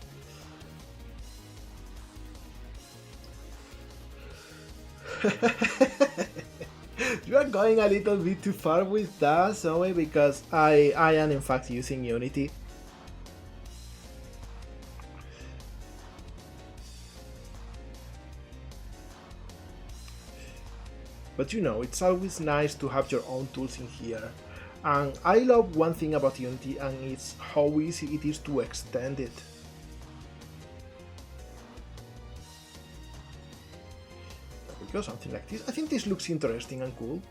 You are going a little bit too far with that, Zoe, because I am in fact using Unity. But you know, it's always nice to have your own tools in here. And I love one thing about Unity, and it's how easy it is to extend it. There we go, something like this. I think this looks interesting and cool.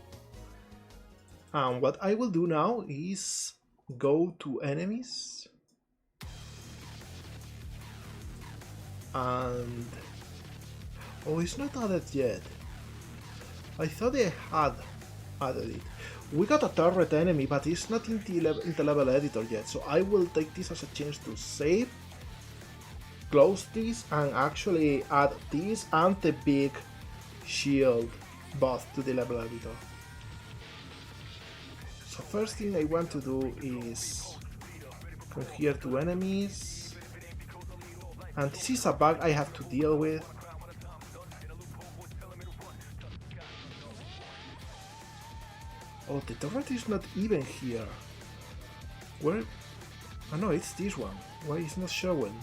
And what I will do now is go to enemies. And... oh, it's not added yet. I thought I had added it. We got a turret enemy, but it's not in the level editor yet, so I will take this as a chance to save, close this, and actually add this and the big shield both to the level editor. So first thing I want to do is come here to enemies, and this is a bug I have to deal with. Oh, the turret is not even here. Where? Oh no, it's this one. Why is it not showing?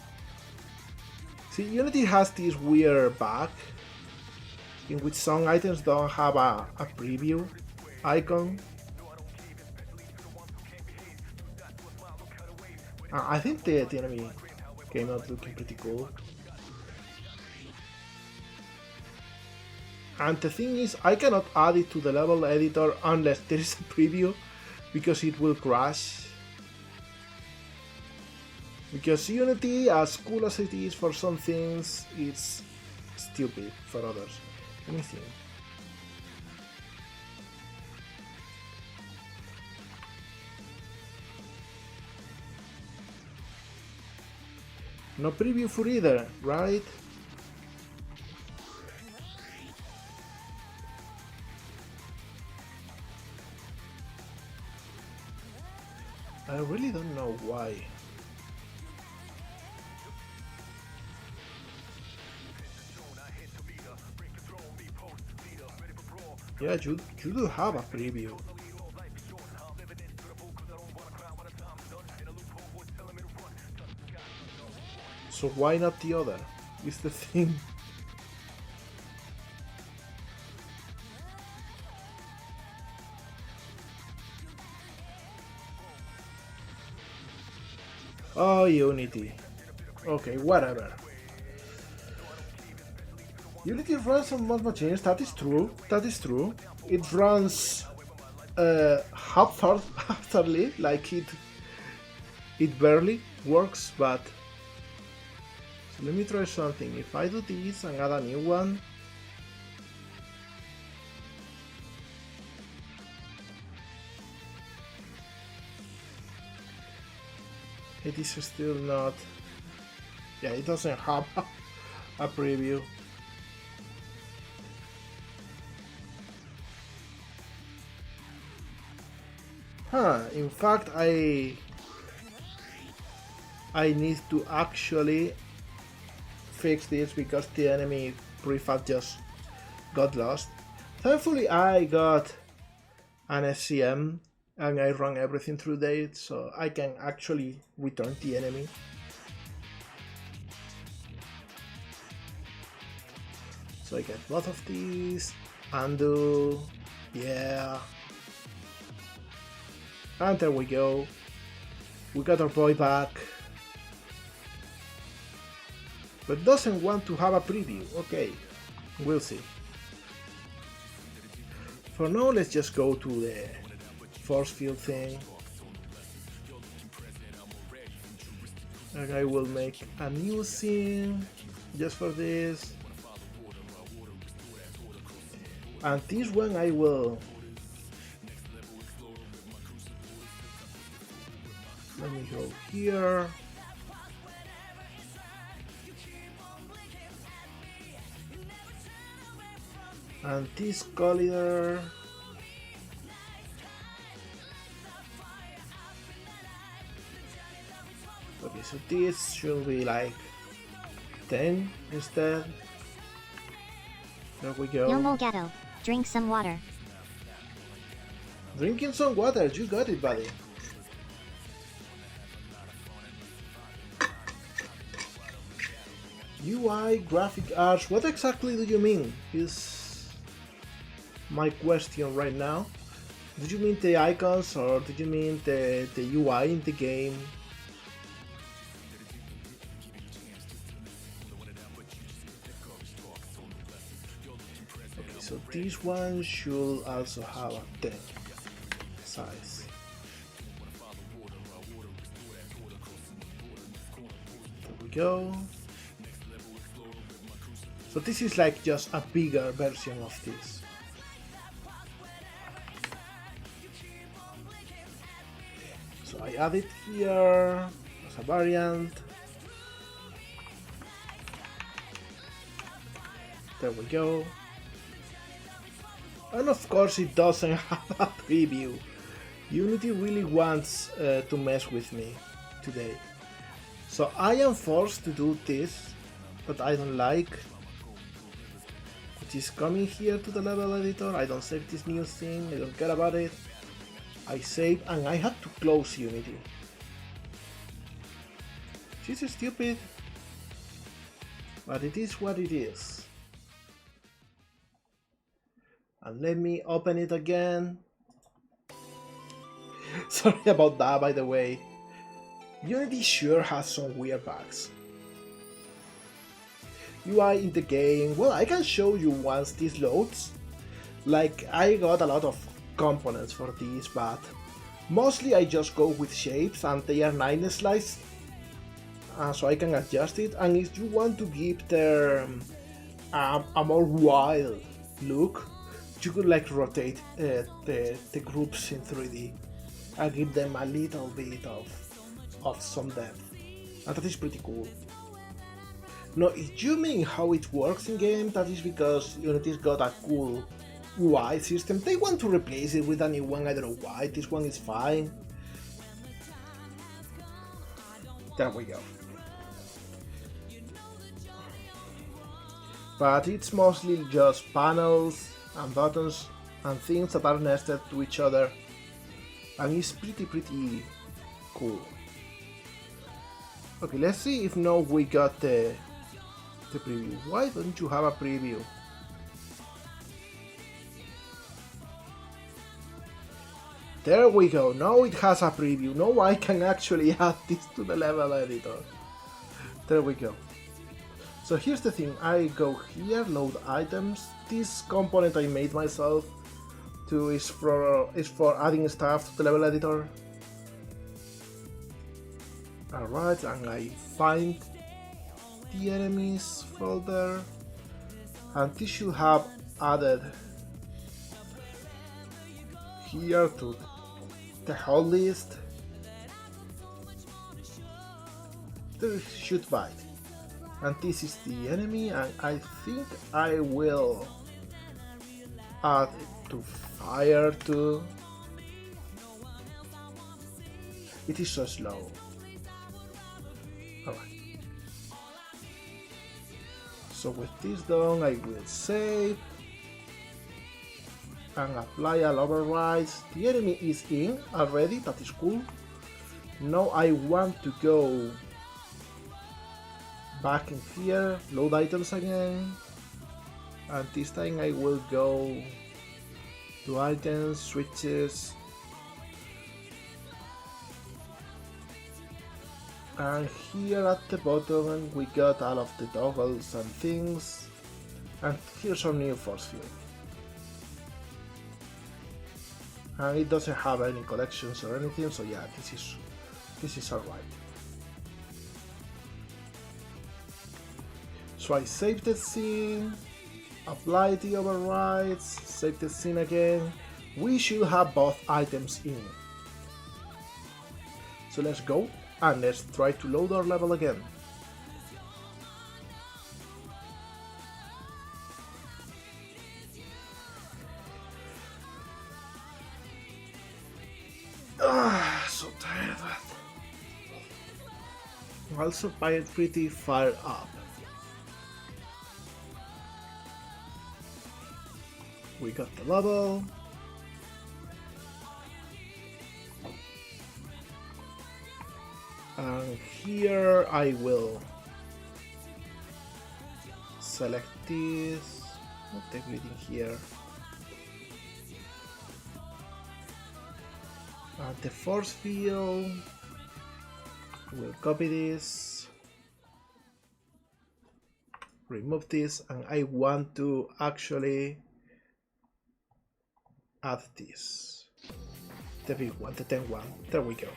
See, Unity has this weird bug in which some items don't have a preview icon. I think the enemy came out looking pretty cool. And the thing is, I cannot add it to the level editor unless there is a preview, because it will crash. Because Unity, as cool as it is for some things, it's stupid for others. Let me think. No preview for either, right? I really don't know why. Yeah, you do have a preview. So why not the other? Is the thing. Oh, Unity. Okay, whatever. Unity runs on most machines, that is true. That is true. It runs half-heartedly, like it barely works, but so let me try something. If I do this and add a new one, it is still not. Yeah, it doesn't have a preview. In fact, I need to actually fix this because the enemy prefab just got lost. Thankfully, I got an SCM and I run everything through date, so I can actually return the enemy. So I get both of these, undo, yeah. And there we go. We got our boy back. But doesn't want to have a preview. Okay, we'll see. For now, let's just go to the force field thing. And I will make a new scene just for this. And this one I will. Let me go here. And this collider. Okay, so this should be like 10 instead. There we go. No molegato. Drink some water. Drinking some water, you got it, buddy. UI, graphic arts, what exactly do you mean? Is my question right now. Did you mean the icons or did you mean the UI in the game? Okay, so this one should also have a 10 size. There we go. So this is like just a bigger version of this. So I add it here as a variant. There we go. And of course it doesn't have a preview. Unity really wants to mess with me today. So I am forced to do this, but I don't like. Which is coming here to the level editor. I don't save this new thing, I don't care about it. I save and I have to close Unity. This is stupid, but it is what it is. And let me open it again. Sorry about that, by the way. Unity sure has some weird bugs. UI in the game, well, I can show you once this loads. Like, I got a lot of components for this, but mostly I just go with shapes and they are 9 sliced, so I can adjust it. And if you want to give them a more wild look, you could like rotate the groups in 3D and give them a little bit of some depth, and that is pretty cool. No, if you mean how it works in game, that is because Unity's got a cool UI system. They want to replace it with a new one, I don't know why, this one is fine. There we go. But it's mostly just panels and buttons and things that are nested to each other, and it's pretty cool. Okay, let's see if now we got the preview. Why don't you have a preview? There we go, now it has a preview. Now I can actually add this to the level editor. There we go. So here's the thing, I go here, load items. This component I made myself is for adding stuff to the level editor. Alright, and I find the enemies folder, and this should have added here to the whole list. There should bite, and this is the enemy, and I think I will add it to fire too. It is so slow. Alright. So with this done, I will save and apply all overrides. The enemy is in already, that is cool. Now I want to go back in here, load items again, and this time I will go to items, switches, and here at the bottom we got all of the toggles and things, and here's our new force field. And it doesn't have any collections or anything, so yeah, this is alright. So I save the scene, apply the overrides, save the scene again. We should have both items in. So let's go and let's try to load our level again. So tired, but also pretty far up. We got the level. And here I will select this, put everything here. And the force field, we'll copy this, remove this, and I want to actually add this, the big one, the 10 one, there we go.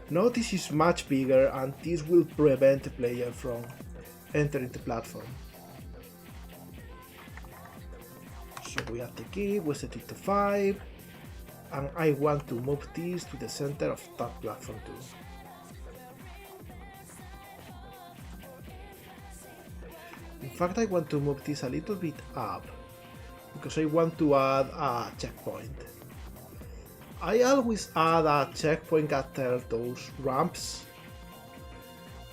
Now this is much bigger, and this will prevent the player from entering the platform. So we add the key, we set it to 5, and I want to move this to the center of that platform too. In fact, I want to move this a little bit up, because I want to add a checkpoint. I always add a checkpoint after those ramps,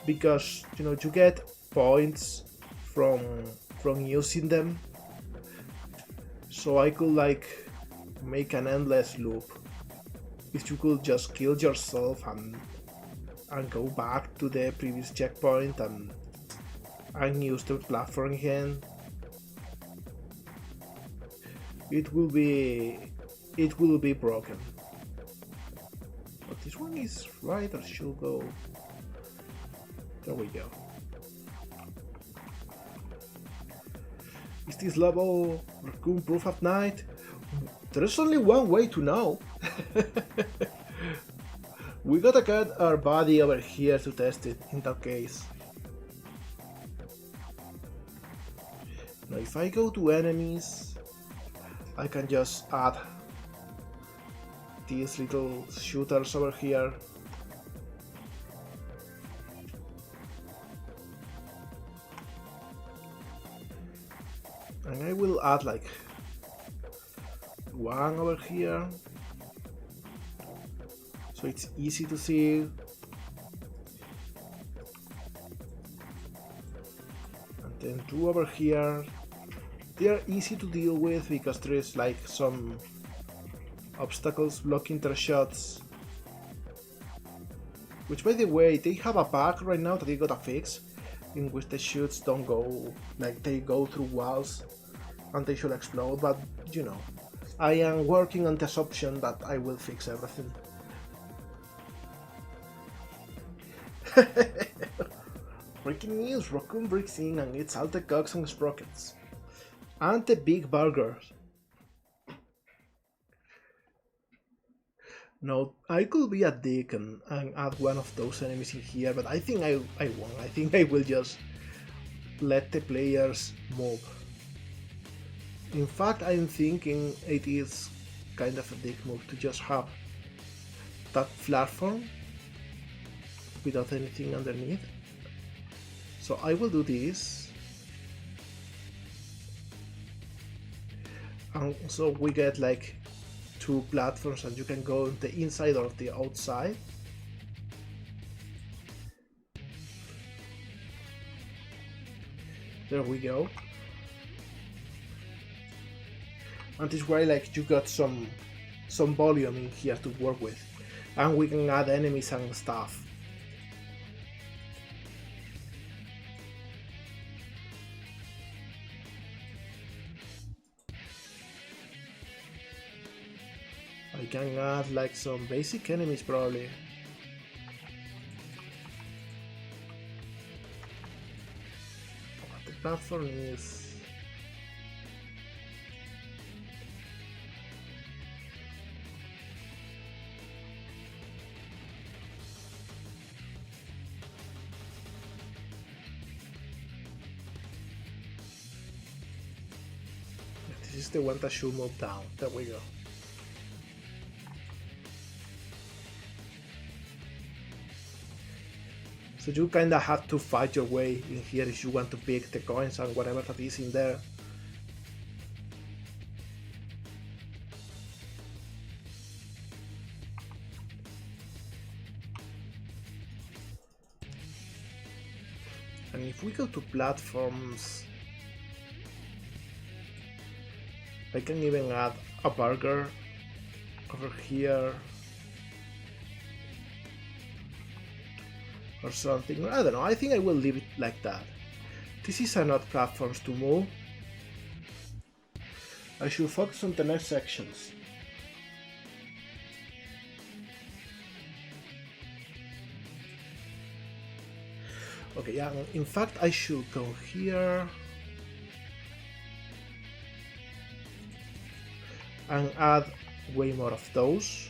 because you get points from using them. So I could make an endless loop. If you could just kill yourself and go back to the previous checkpoint and use the platform again, it will be broken. But this one is right, or should go. There we go. Is this level raccoon proof at night? There's only one way to know. We gotta get our body over here to test it in that case. Now if I go to enemies, I can just add these little shooters over here. And I will add like one over here, so it's easy to see. And then two over here. They are easy to deal with because there is like some obstacles blocking their shots. Which, by the way, they have a bug right now that they gotta fix, in which the shoots don't go, like they go through walls and they should explode, but you know, I am working on the assumption that I will fix everything. Breaking news, Raccoon breaks in and eats all the cogs and sprockets. And the big burgers. No, I could be a dick and add one of those enemies in here, but I think I won't. I think I will just let the players move. In fact, I'm thinking it is kind of a dick move to just have that platform without anything underneath. So I will do this. And so we get like two platforms and you can go on the inside or the outside. There we go. And this way like you got some volume in here to work with. And we can add enemies and stuff. I can add like some basic enemies probably. The platform is... This is the one that should move down. There we go. So you kinda have to fight your way in here if you want to pick the coins and whatever that is in there. And if we go to platforms, I can even add a burger over here. Or something, I don't know, I think I will leave it like that. This is enough platforms to move. I should focus on the next sections. Okay, yeah, in fact I should go here and add way more of those.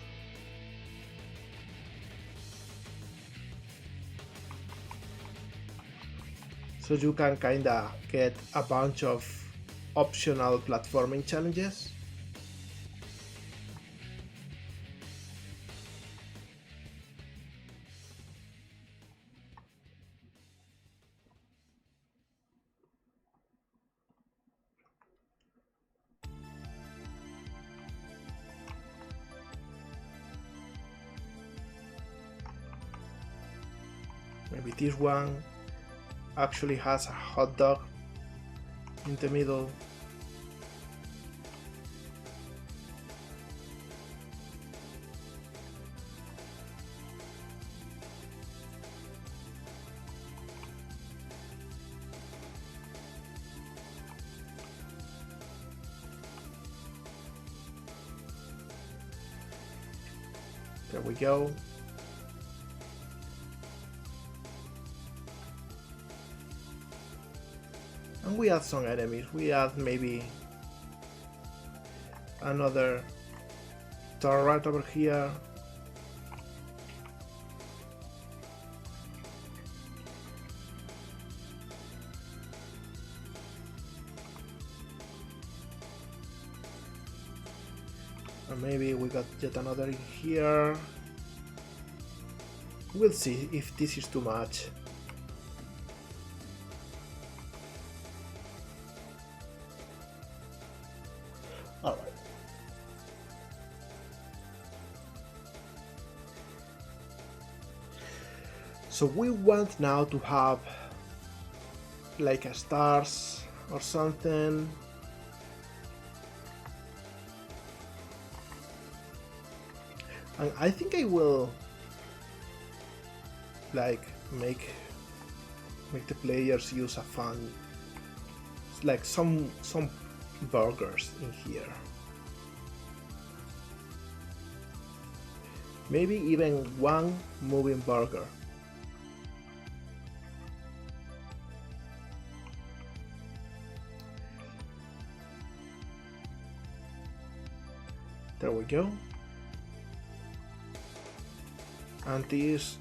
So you can kinda get a bunch of optional platforming challenges. Maybe this one actually has a hot dog in the middle. There we go. And we add some enemies. We add maybe another turret over here. Or maybe we got yet another in here. We'll see if this is too much. Alright. So we want now to have like a stars or something. And I think I will like make the players use a fun, like some burgers in here. Maybe even one moving burger. There we go. And this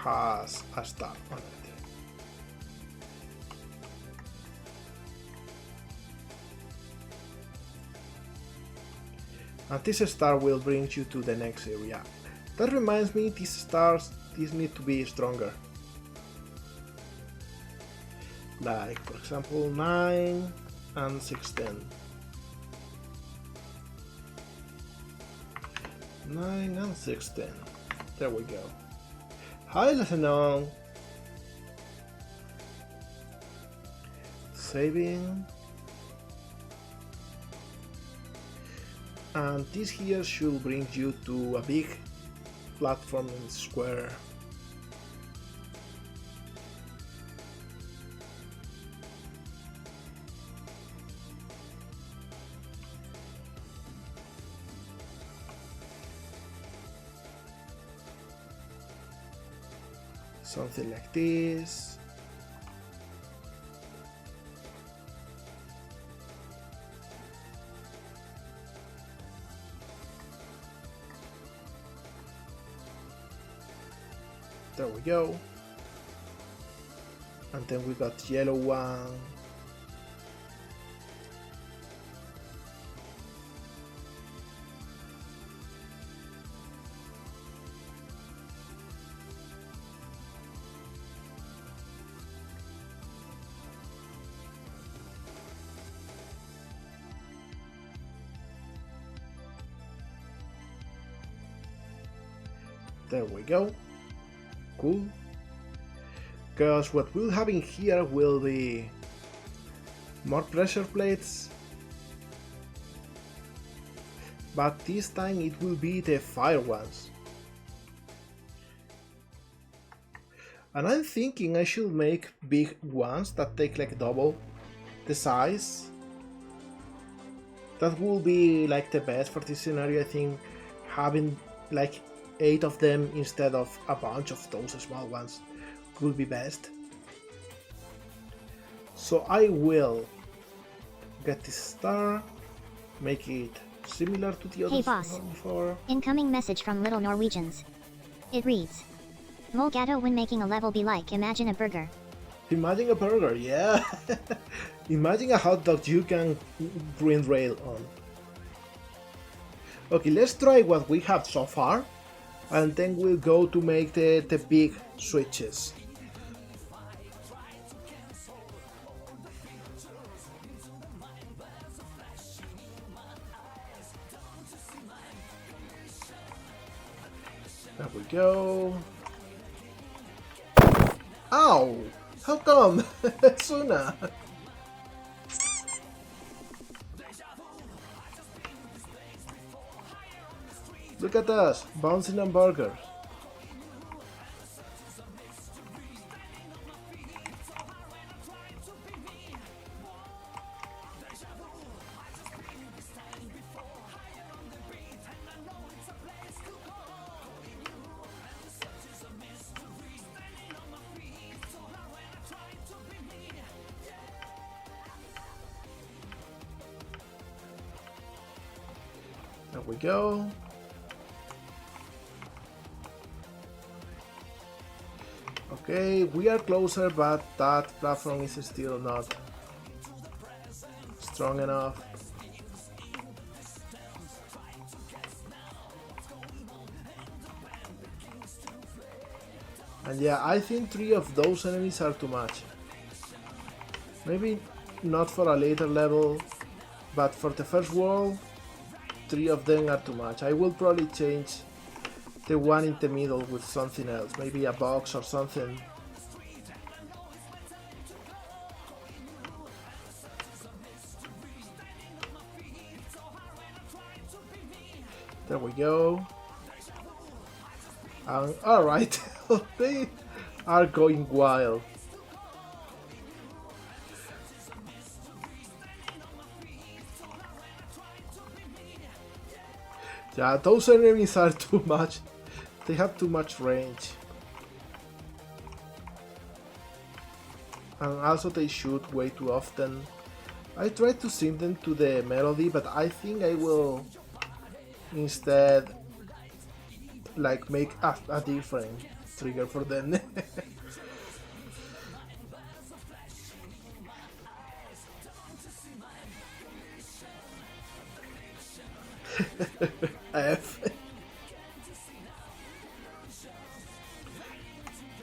has a star on it. And this star will bring you to the next area. That reminds me, these stars, these need to be stronger. Like, for example, 9 and 16. 9 and 16. There we go. Hi, Lesson. Saving. And this here should bring you to a big platforming square. Something like this. There we go. And then we got yellow one. There we go. Cool. Because what we'll have in here will be more pressure plates, but this time it will be the fire ones. And I'm thinking I should make big ones that take like double the size. That will be like the best for this scenario. I think having like 8 of them instead of a bunch of those small ones could be best. So I will get this star, make it similar to the other Hey boss. before. Incoming message from Little Norwegians. It reads, molegato when making a level be like imagine a burger. Imagine a burger, yeah. Imagine a hot dog you can green rail on. Okay, let's try what we have so far, and then we'll go to make the big switches. There we go. Ow! How come? Suna! Look at us, bouncing on burgers. There we go. Okay, we are closer, but that platform is still not strong enough. And yeah, I think 3 of those enemies are too much. Maybe not for a later level, but for the first world, 3 of them are too much. I will probably change the one in the middle with something else, maybe a box or something. There we go. Alright, they are going wild. Yeah, those enemies are too much. They have too much range. And also they shoot way too often. I tried to sing them to the melody, but I think I will instead like make a different trigger for them. F.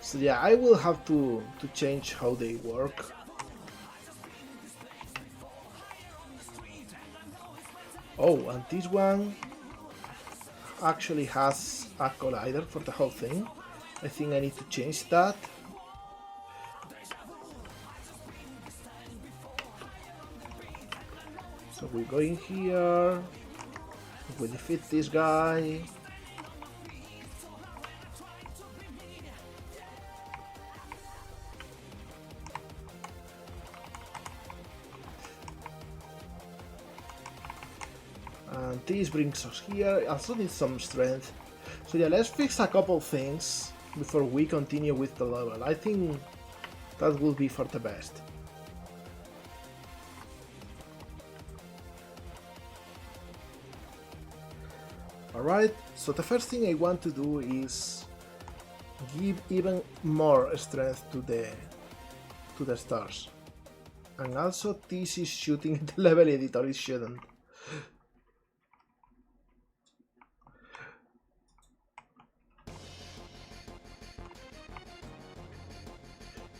So yeah, I will have to change how they work. Oh, and this one actually has a collider for the whole thing. I think I need to change that. So we go in here, we defeat this guy. And this brings us here. I also need some strength. So yeah, let's fix a couple things before we continue with the level. I think that will be for the best. Alright, so the first thing I want to do is give even more strength to the stars. And also this is shooting the level editor, it shouldn't.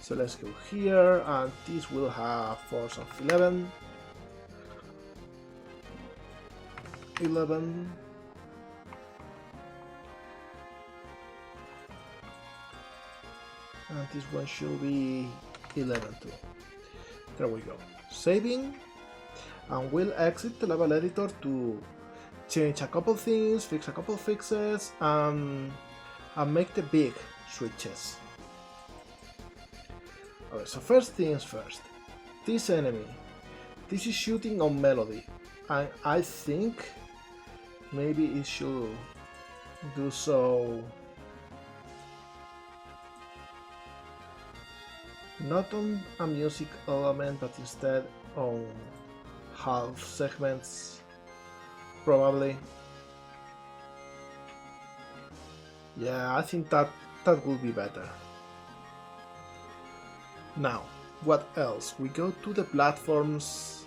So let's go here, and this will have force of 11. 11. And this one should be 11 too. There we go. Saving, and we'll exit the level editor to change a couple things, fix a couple fixes, and make the big switches. Alright, so first things first. This enemy, this is shooting on melody, and I think maybe it should do so not on a music element, but instead on half segments, probably. Yeah, I think that will be better. Now, what else? We go to the platforms,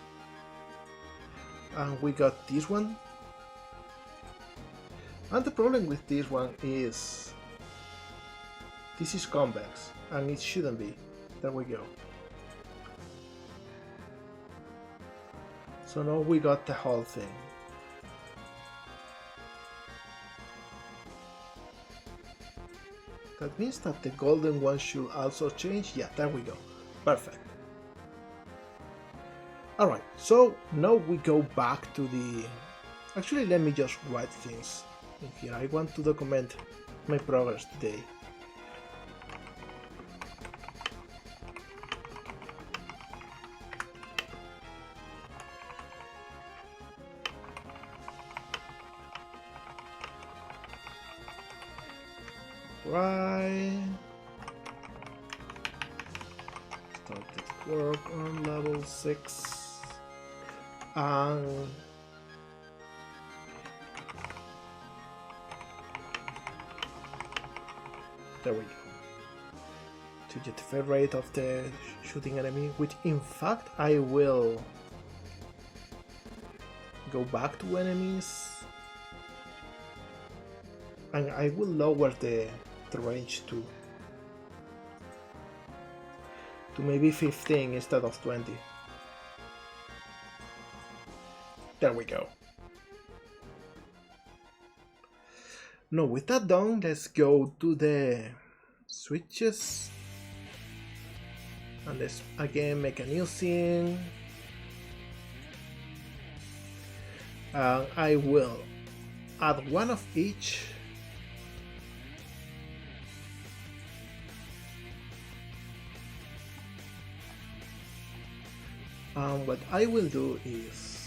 and we got this one. And the problem with this one is this is convex, and it shouldn't be. There we go. So now we got the whole thing. That means that the golden one should also change. Yeah, there we go. Perfect. Alright, so now we go back to the... Actually, let me just write things in here. I want to document my progress today. Right. Started work on level 6. And there we go. To get the fair rate of the shooting enemy, which in fact I will go back to enemies, and I will lower the range to maybe 15 instead of 20. There we go. Now with that done, let's go to the switches. And let's again make a new scene. I will add one of each. And what I will do is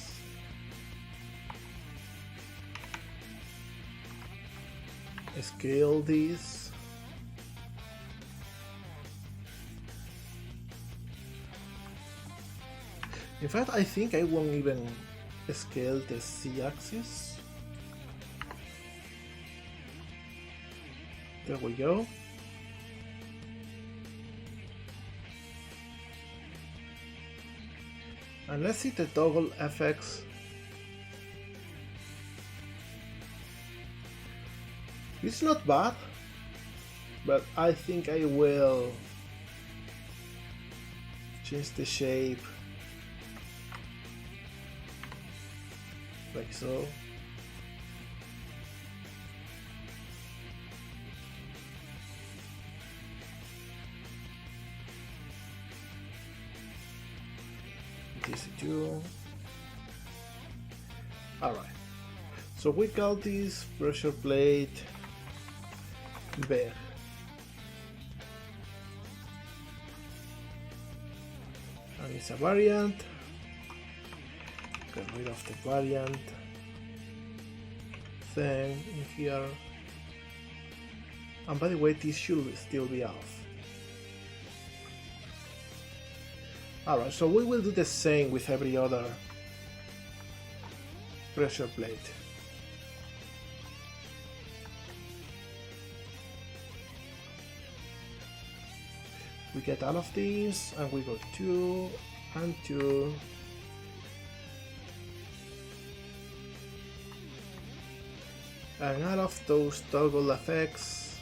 scale this. In fact, I think I won't even scale the Z-axis. There we go. And let's see the toggle effects. It's not bad, but I think I will change the shape like so. This too. All right. So we call this pressure plate Bear. And it's a variant. Get rid of the variant thing in here. And by the way, this should still be off. Alright, so we will do the same with every other pressure plate. We get all of these and we go 2 and 2. And all of those toggle effects.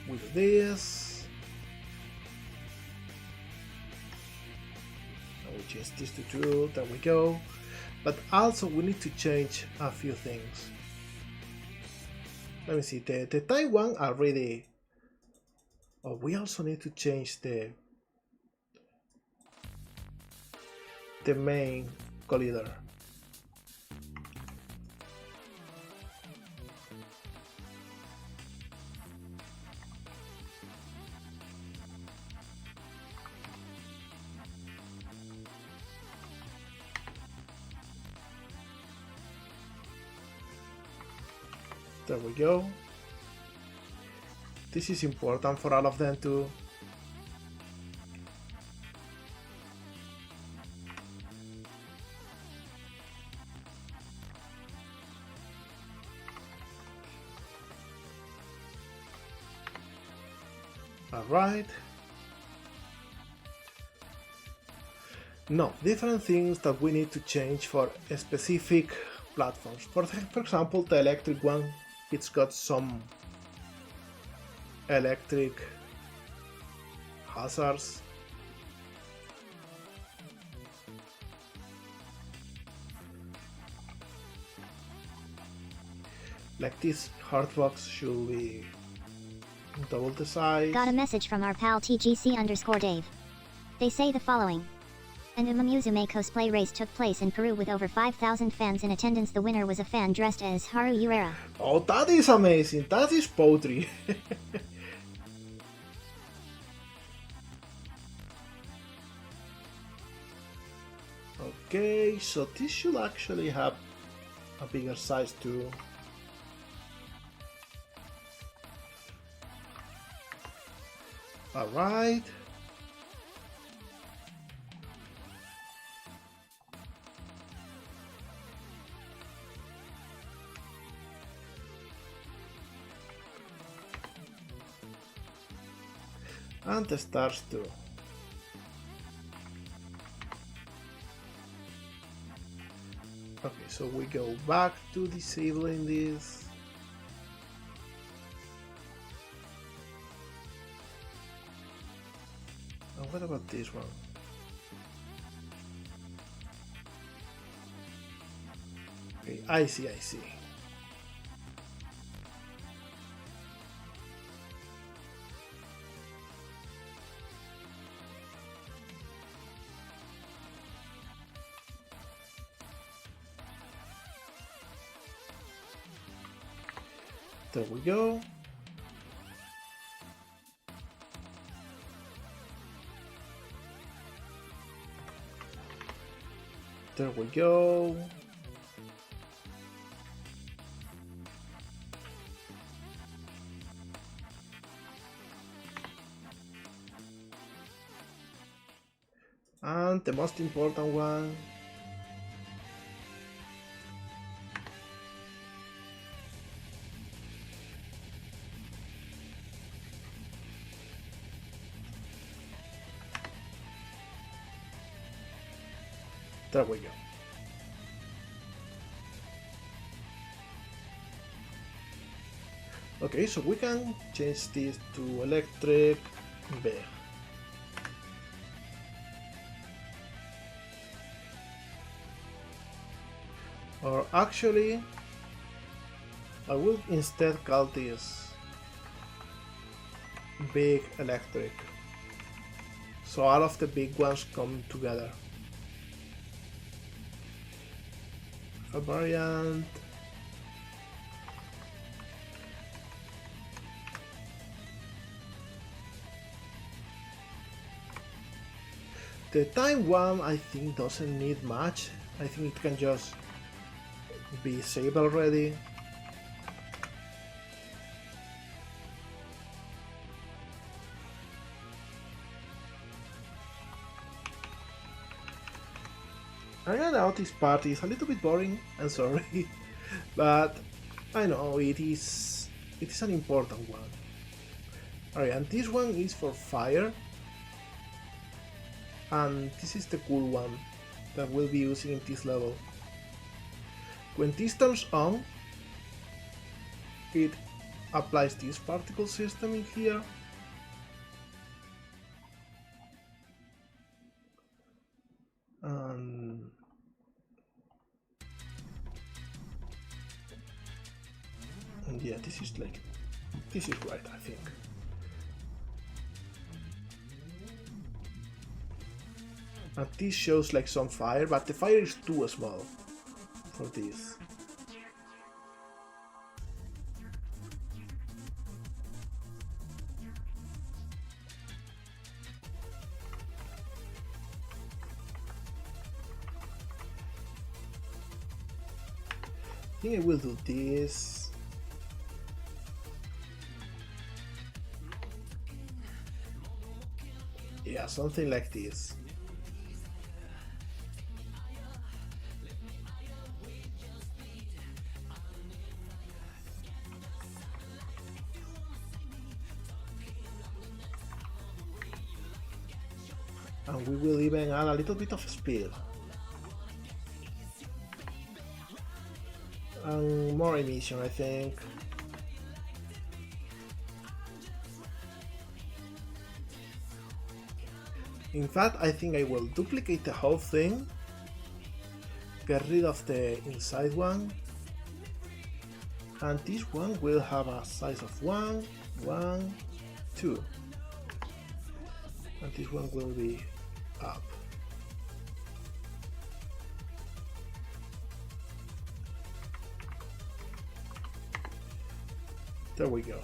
We do this. And we change this to 2, there we go. But also we need to change a few things. Let me see, the type 1 already. Oh, we also need to change the main collider. There we go. This is important for all of them too. All right. No, different things that we need to change for specific platforms. For example, the electric one. It's got some electric hazards. Like this hardbox should be double the size. Got a message from our pal TGC_Dave. They say the following. An Umamuzume cosplay race took place in Peru with over 5,000 fans in attendance. The winner was a fan dressed as Haru Urera. Oh, that is amazing. That is poetry. Okay, so this should actually have a bigger size too. All right. And the stars too. Okay, So we go back to disabling this. And what about this one? Okay, I see. There we go. There we go. And the most important one. There we go. Okay, so we can change this to electric big. Or actually, I will instead call this big electric. So all of the big ones come together. A variant. The time one I think doesn't need much. I think it can just be saved already. I know this part is a little bit boring, I'm sorry, but I know it is an important one. Alright, and this one is for fire, and this is the cool one that we'll be using in this level. When this turns on, it applies this particle system in here. And yeah, this is right, I think. And this shows like some fire, but the fire is too small for this. I think I will do this. Yeah, something like this. And we will even add a little bit of speed. And more emission, I think. In fact, I think I will duplicate the whole thing, get rid of the inside one, and this one will have a size of 1, 1, 2. And this one will be up. There we go.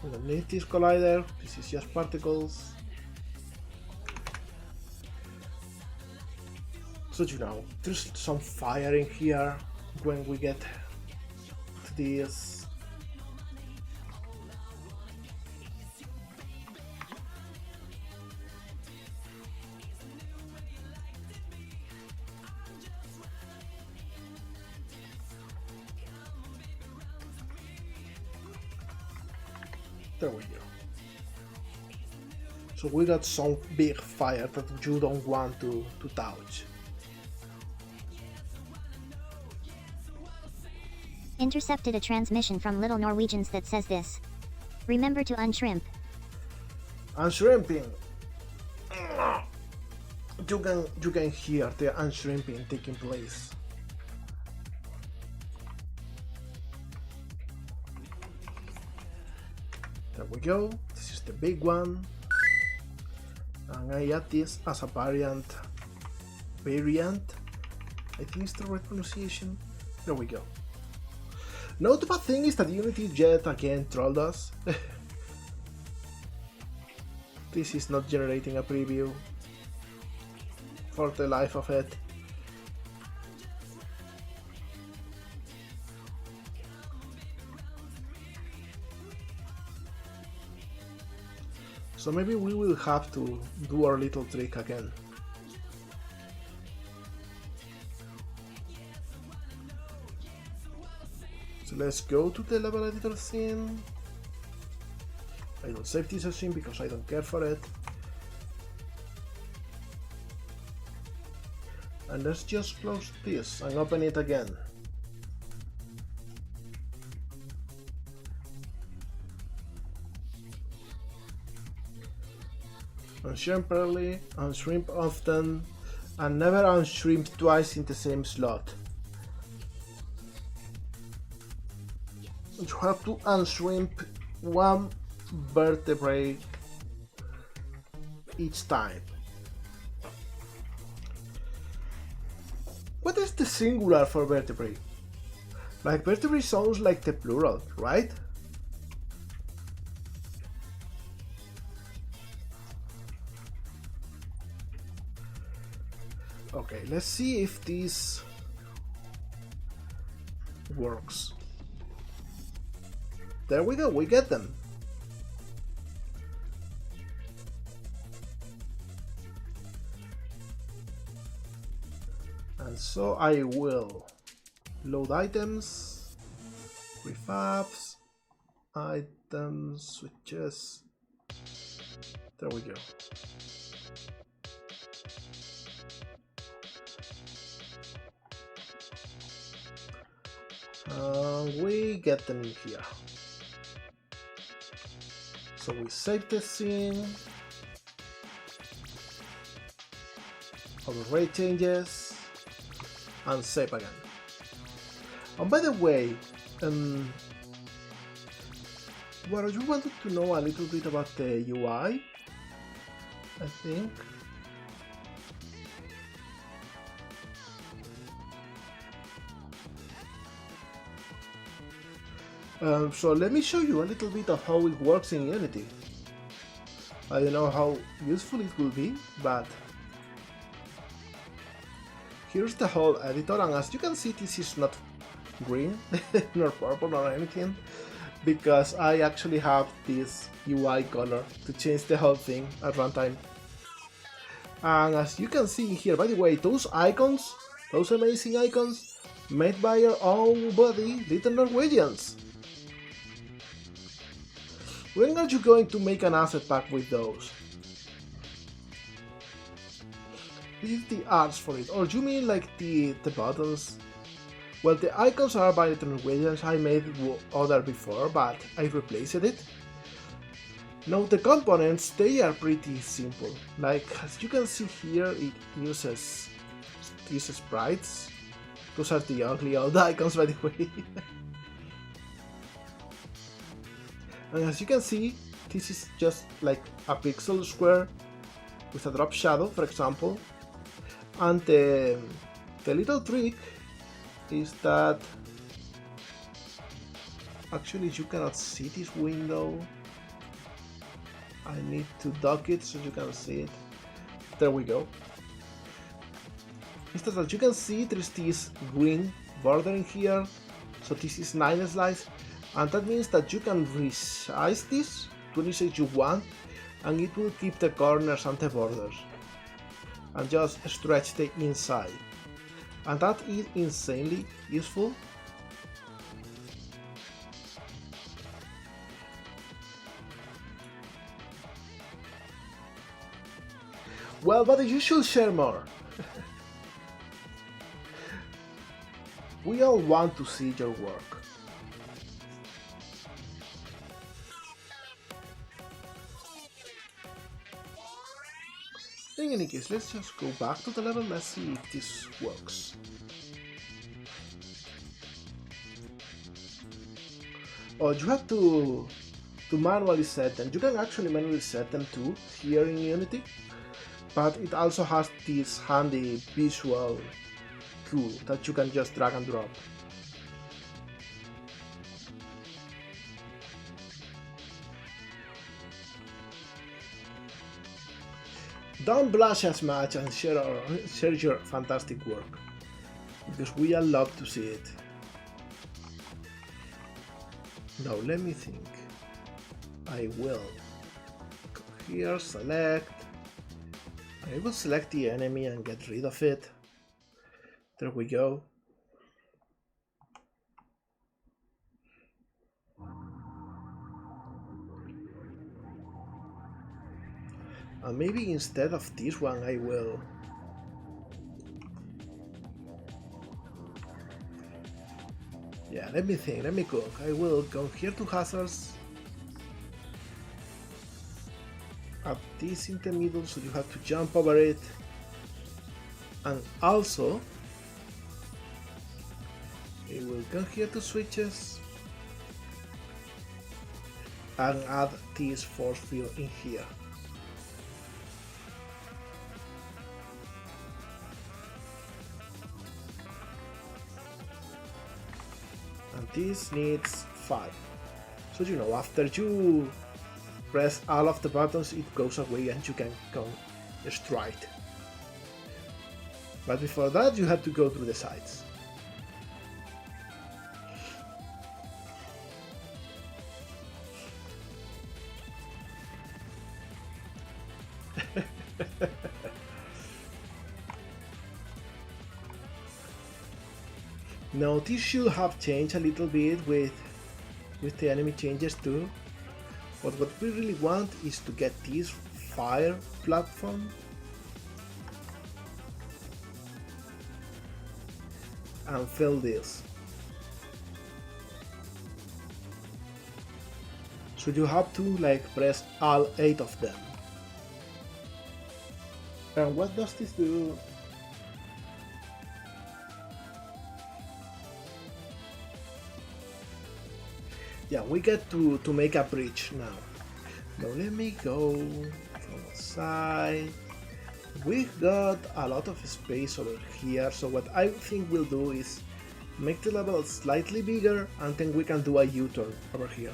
We don't need this collider, this is just particles. So you know, there's some fire in here when we get to this. There we go. So we got some big fire that you don't want to touch. Intercepted a transmission from Little Norwegians that says this. Remember to unshrimp. Unshrimping. You can hear the unshrimping taking place. There we go. This is the big one. And I add this as a variant. I think it's the right pronunciation. There we go. Now the bad thing is that Unity yet again trolled us. This is not generating a preview for the life of it. So maybe we will have to do our little trick again. So let's go to the level editor scene. I don't save this scene because I don't care for it. And let's just close this and open it again. Unshrimp early, unshrimp often, and never unshrimp twice in the same slot. You have to unshrimp one vertebrae each time. What is the singular for vertebrae? Like vertebrae sounds like the plural, right? Okay, let's see if this works. There we go, we get them. And so I will load items, prefabs, items, switches. There we go. We get them in here. So we save the scene. Override changes. And save again. And by the way, well, you wanted to know a little bit about the UI, I think. So let me show you a little bit of how it works in Unity. I don't know how useful it will be, but here's the whole editor, and as you can see, this is not green, nor purple, nor anything, because I actually have this UI color to change the whole thing at runtime. And as you can see here, by the way, those icons, those amazing icons, made by your own buddy, Little Norwegians. When are you going to make an asset pack with those? This is the arts for it, or you mean like the buttons? Well, the icons are by the Norwegians. I made other before, but I replaced it. Now the components, they are pretty simple. Like as you can see here, it uses these sprites. Those are the ugly old icons, by the way. And as you can see, this is just like a pixel square with a drop shadow, for example. And the little trick is that actually you cannot see this window. I need to dock it so you can see it. There we go. Is that as you can see, there is this green border in here. So this is 9 slice, and that means that you can resize this to any size you want, and it will keep the corners and the borders, and just stretch the inside. And that is insanely useful. Well, but you should share more. We all want to see your work. In any case, let's just go back to the level, let's see if this works. Oh, you have to manually set them. You can actually manually set them too here in Unity, but it also has this handy visual tool that you can just drag and drop. Don't blush as much and share your fantastic work, because we all love to see it. Now let me think. I will go here, select. I will select the enemy and get rid of it. There we go. And maybe instead of this one I will let me think, let me cook. I will go here to hazards, add this in the middle so you have to jump over it, and also I will go here to switches and add this force field in here. And this needs 5. So you know, after you press all of the buttons, it goes away and you can go straight. But before that, you have to go through the sides. Now this should have changed a little bit with the enemy changes too, but what we really want is to get this fire platform and fill this. So you have to like press all 8 of them. And what does this do? Yeah, we get to make a bridge now. Now let me go from the side. We've got a lot of space over here, so what I think we'll do is make the level slightly bigger and then we can do a U-turn over here.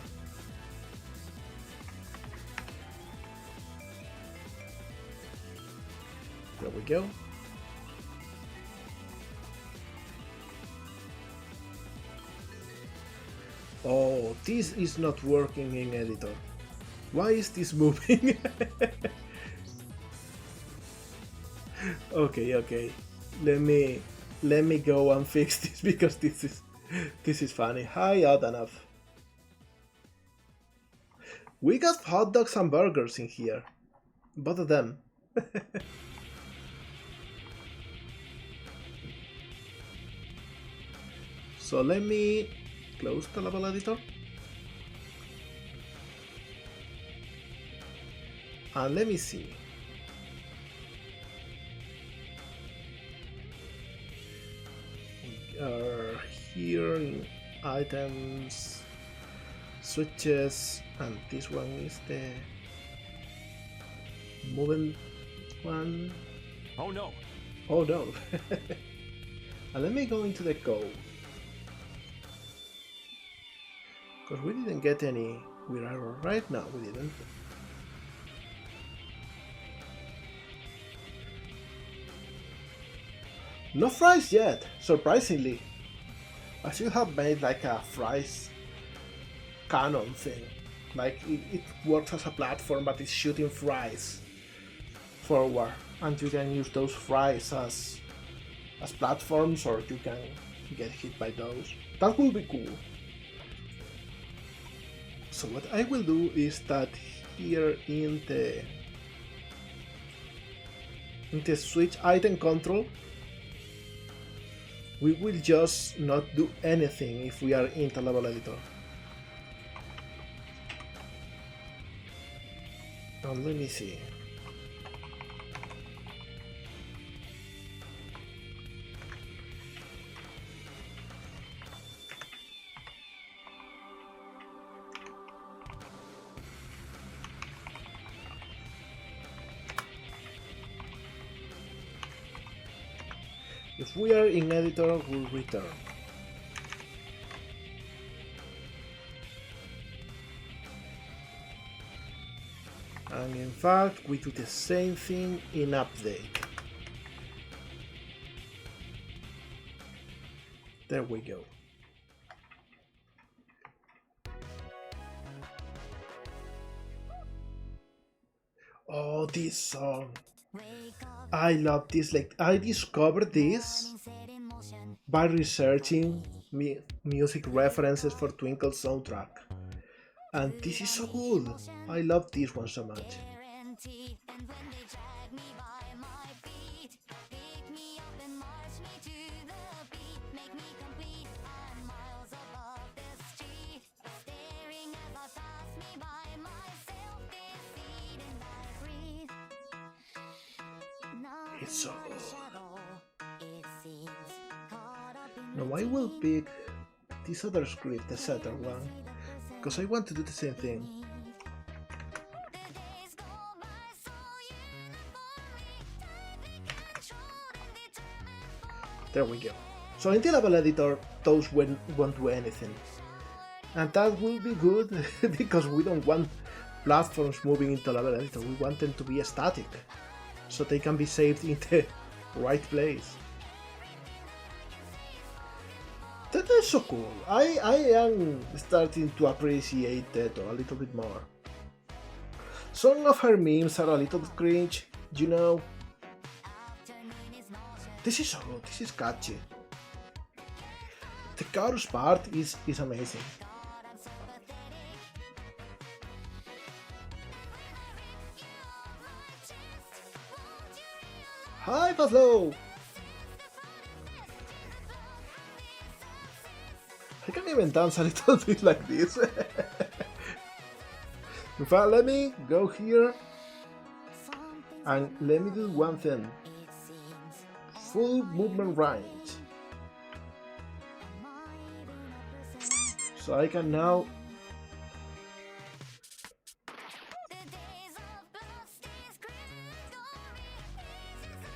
There we go. Oh, this is not working in editor. Why is this moving? Okay. Let me go and fix this because this is funny. Hi, Adanav. We got hot dogs and burgers in here. Both of them. So let me close the level editor. And let me see. We are here in items, switches, and this one is the moving one. Oh no! Oh no! And let me go into the code. Because we didn't get any weird error right now, we didn't. No fries yet, surprisingly. I should have made like a fries canon thing. Like it works as a platform but it's shooting fries forward. And you can use those fries as platforms or you can get hit by those. That will be cool. So what I will do is that here in the into switch item control, we will just not do anything if we are in the level editor. And let me see. If we are in editor, we'll return. And in fact, we do the same thing in update. There we go. Oh, this song. I love this. Like, I discovered this by researching music references for Twinkle soundtrack. And this is so good. I love this one so much. It's so good. Now I will pick this other script, the setter one, because I want to do the same thing. There we go. So in the level editor, those won't do anything. And that will be good, because we don't want platforms moving into level editor, we want them to be static, so they can be saved in the right place. That is so cool. I am starting to appreciate that a little bit more. Some of her memes are a little bit cringe, you know. This is so good, this is catchy. The chorus part is amazing. Hi, Pavlo! I can even dance a little bit like this. In fact, let me go here and let me do one thing. Full movement range. So I can now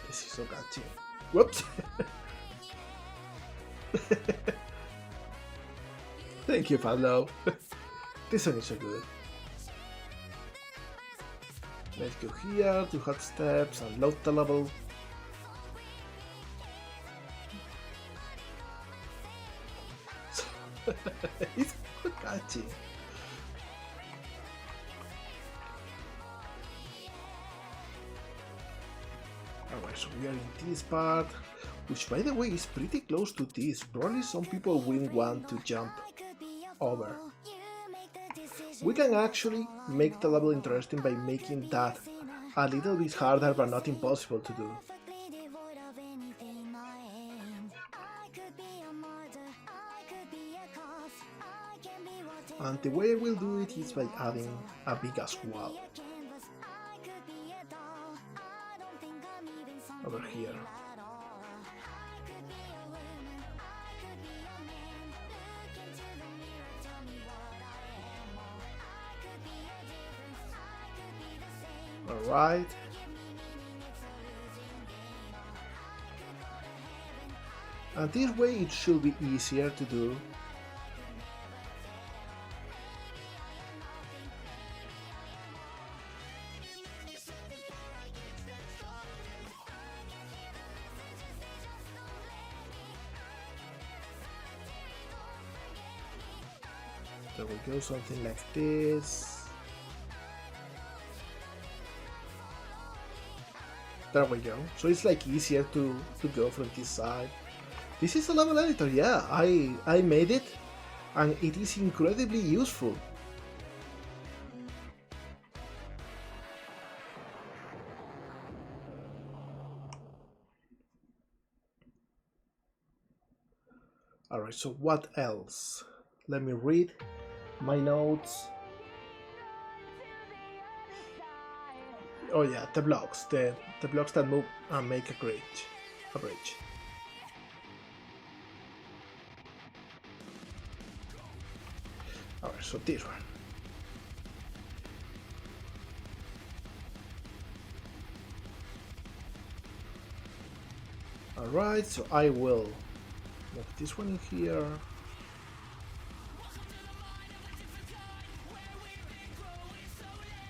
this is so catchy. Whoops. Thank you, Pablo. This song is so good. Let's go here, do hot steps and load the level. It's so catchy. Alright, so we are in this part, which by the way is pretty close to this. Probably some people will want to jump over. We can actually make the level interesting by making that a little bit harder but not impossible to do. And the way I will do it is by adding a big ass wall over here. Alright. And this way it should be easier to do. There we go, something like this. There we go. So it's like easier to go from this side. This is a level editor, yeah, I made it and it is incredibly useful. Alright, so what else? Let me read my notes. Oh yeah, the blocks. The blocks that move and make a bridge. Alright, so this one. Alright, so I will move this one in here.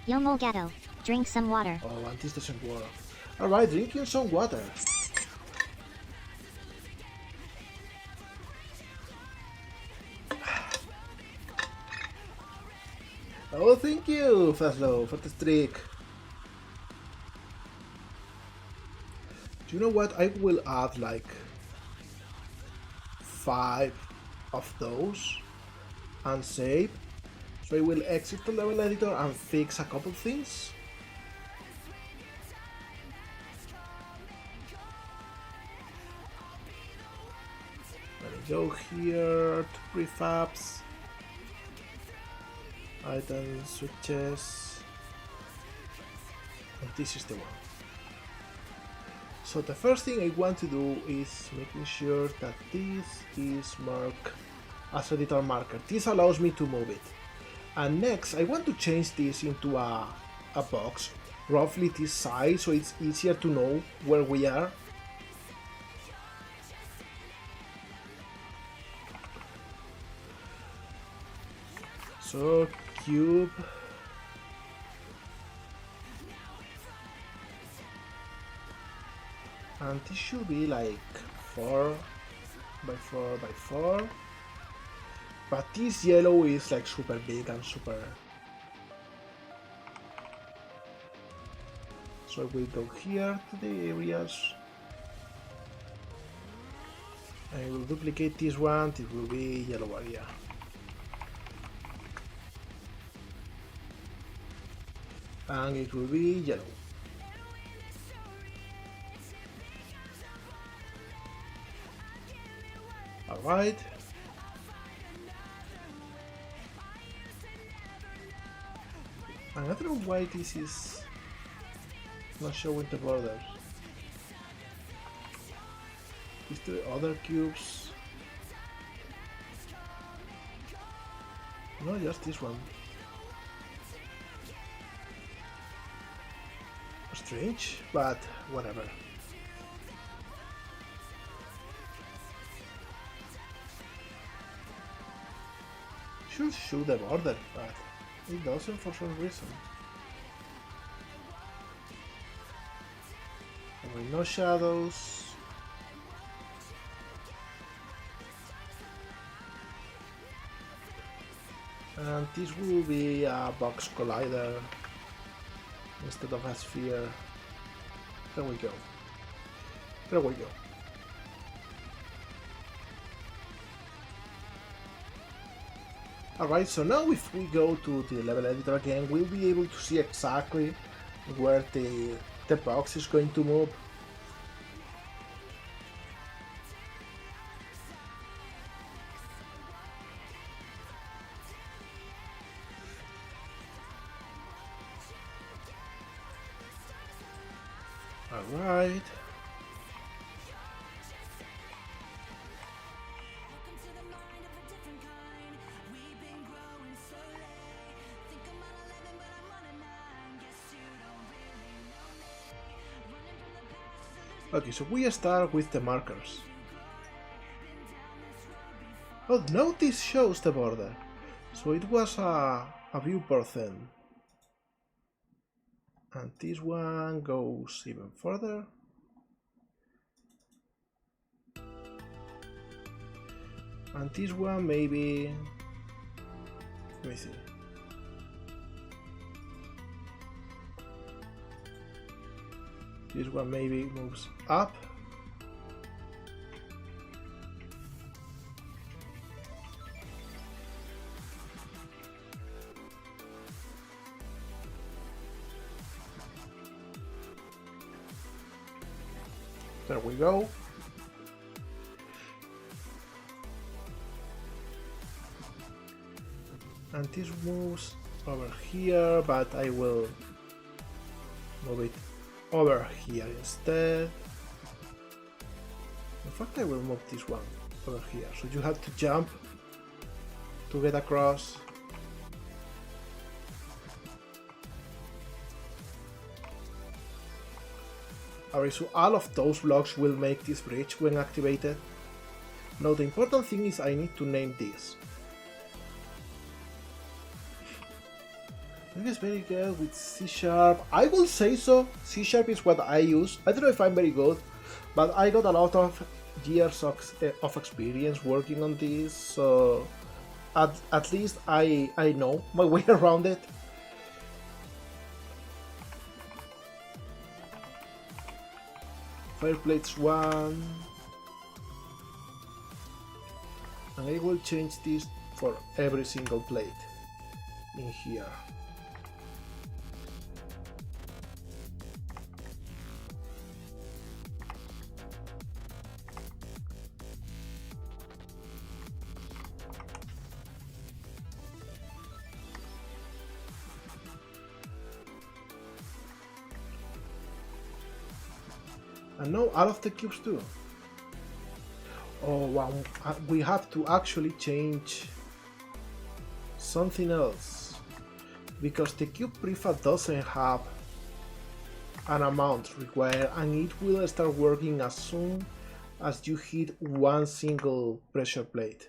Yo molegato, drink some water. Oh, and this doesn't work. Alright, drinking some water. Oh, thank you, Fazlo, for the trick. Do you know what? I will add like 5 of those and save. So I will exit the level editor and fix a couple things. Let me go here to prefabs, items, switches, and this is the one. So the first thing I want to do is making sure that this is marked as editor marker. This allows me to move it. And next I want to change this into a box, roughly this size, so it's easier to know where we are. So cube. And this should be like 4 by 4 by 4. But this yellow is like super big and super. So we go here to the areas. I will duplicate this one, it will be yellow area. And it will be yellow. Alright. I don't know why this is not showing the borders. Is there other cubes? No, just this one. Strange, but whatever. Should show the border, but it doesn't for some reason. With no shadows. And this will be a box collider instead of a sphere. There we go. There we go. Alright, so now if we go to the level editor again, we'll be able to see exactly where the box is going to move. Alright. Okay, so we start with the markers. Oh, no, this shows the border. So it was a viewport then. And this one goes even further. And this one maybe... Let me see. This one maybe moves up. There we go. And this moves over here, but I will move it over here instead. In fact, I will move this one over here, so you have to jump to get across. Alright, so all of those blocks will make this bridge when activated. Now the important thing is I need to name this. I think it's very good with C#. I will say so. C# is what I use. I don't know if I'm very good, but I got a lot of years of experience working on this, so at least I know my way around it. Fireplates 1, and I will change this for every single plate in here. And now all of the cubes too. Oh wow, we have to actually change something else, because the cube prefab doesn't have an amount required, and it will start working as soon as you hit one single pressure plate.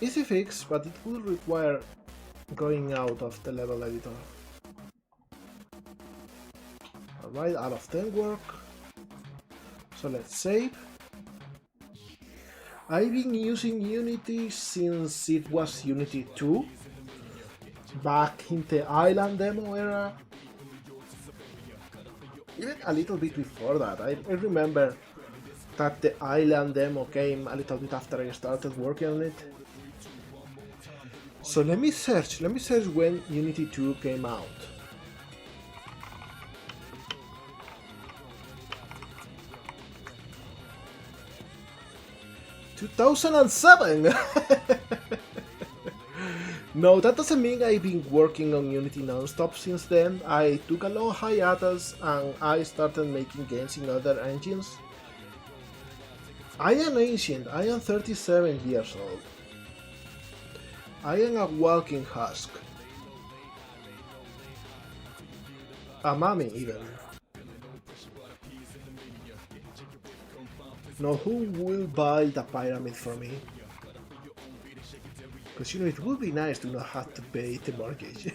Easy fix, but it will require going out of the level editor. Alright, all of them work. So let's save. I've been using Unity since it was Unity 2, back in the island demo era. Even a little bit before that. I remember that the island demo came a little bit after I started working on it. So let me search when Unity 2 came out. 2007! No, that doesn't mean I've been working on Unity non-stop since then. I took a long hiatus and I started making games in other engines. I am ancient, I am 37 years old. I am a walking husk. A mummy even. Now who will buy the pyramid for me? Because you know, it would be nice to not have to pay the mortgage.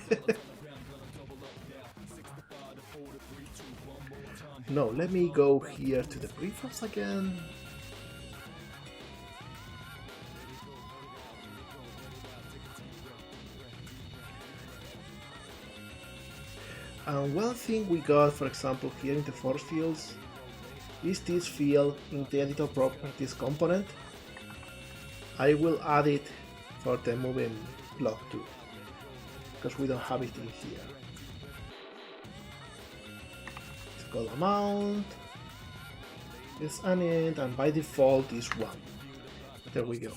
No, let me go here to the prefabs again. And one thing we got, for example, here in the force fields, is this field in the editor properties component. I will add it for the moving block too, because we don't have it in here. It's called amount, it's an int, and by default is 1. There we go.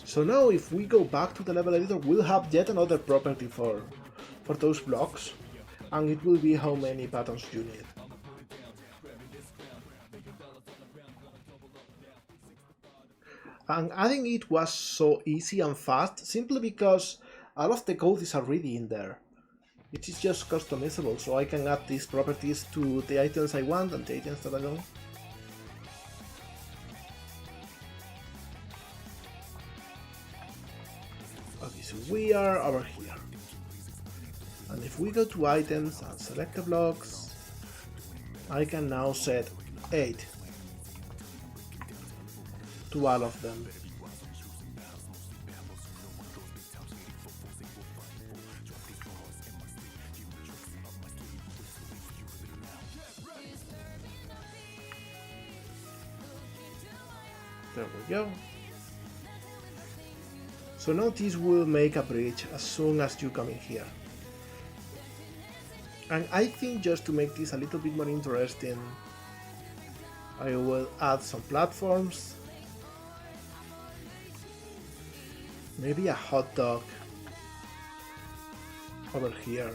So now if we go back to the level editor, we'll have yet another property for those blocks, and it will be how many buttons you need. And adding it was so easy and fast, simply because all of the code is already in there. It is just customizable, so I can add these properties to the items I want and the items that I don't. Okay, so we are over here. And if we go to items and select the blocks, I can now set 8 to all of them. There we go. So now this will make a bridge as soon as you come in here. And I think just to make this a little bit more interesting, I will add some platforms. Maybe a hot dog over here.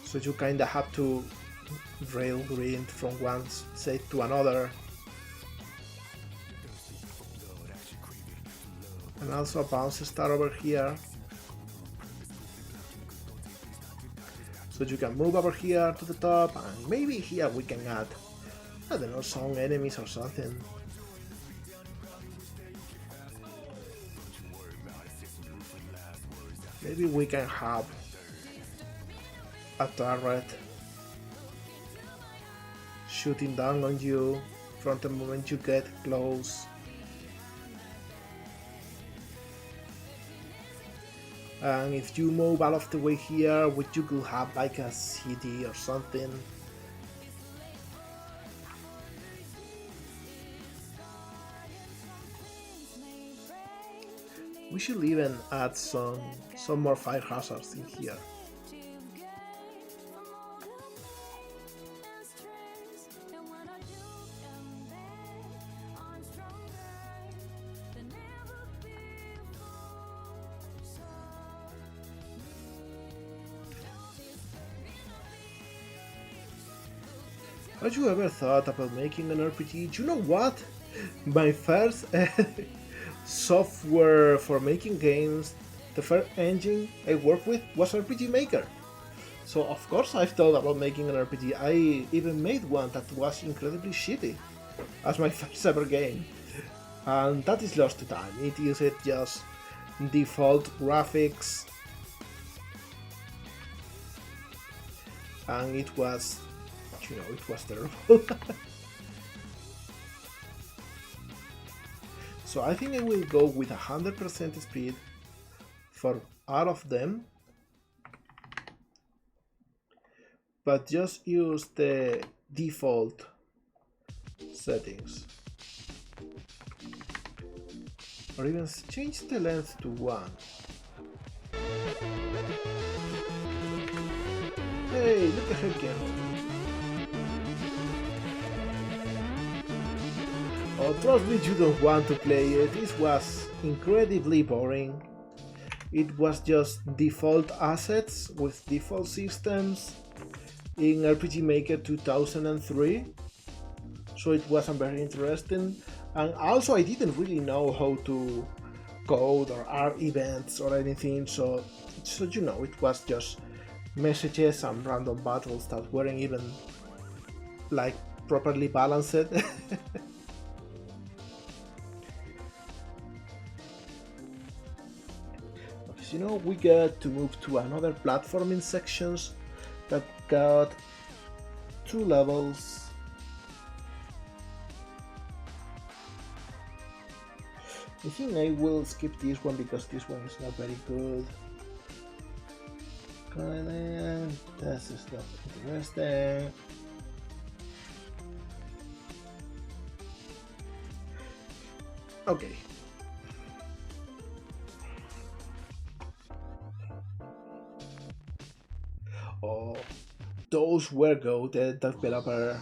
So you kinda have to rail grind from one side to another. And also a bounce star over here. So you can move over here to the top, and maybe here we can add, I don't know, some enemies or something. Maybe we can have a turret shooting down on you from the moment you get close. And if you move out of the way here, you could have like a city or something. We should even add some more fire hazards in here. Have you ever thought about making an RPG? You know what? My first software for making games, the first engine I worked with was RPG Maker. So of course I've thought about making an RPG. I even made one that was incredibly shitty as my first ever game. And that is lost to time. It used just default graphics. And it was, you know, it was terrible. So I think I will go with 100% speed for all of them, but just use the default settings, or even change the length to 1. Hey, look at her go. Oh, trust me, you don't want to play it. This was incredibly boring. It was just default assets with default systems in RPG Maker 2003. So it wasn't very interesting. And also I didn't really know how to code or add events or anything. So you know, it was just messages and random battles that weren't even like properly balanced. You know, we got to move to another platforming sections that got 2 levels. I think I will skip this one because this one is not very good. This is not interesting. Okay. Oh, those were good, developer.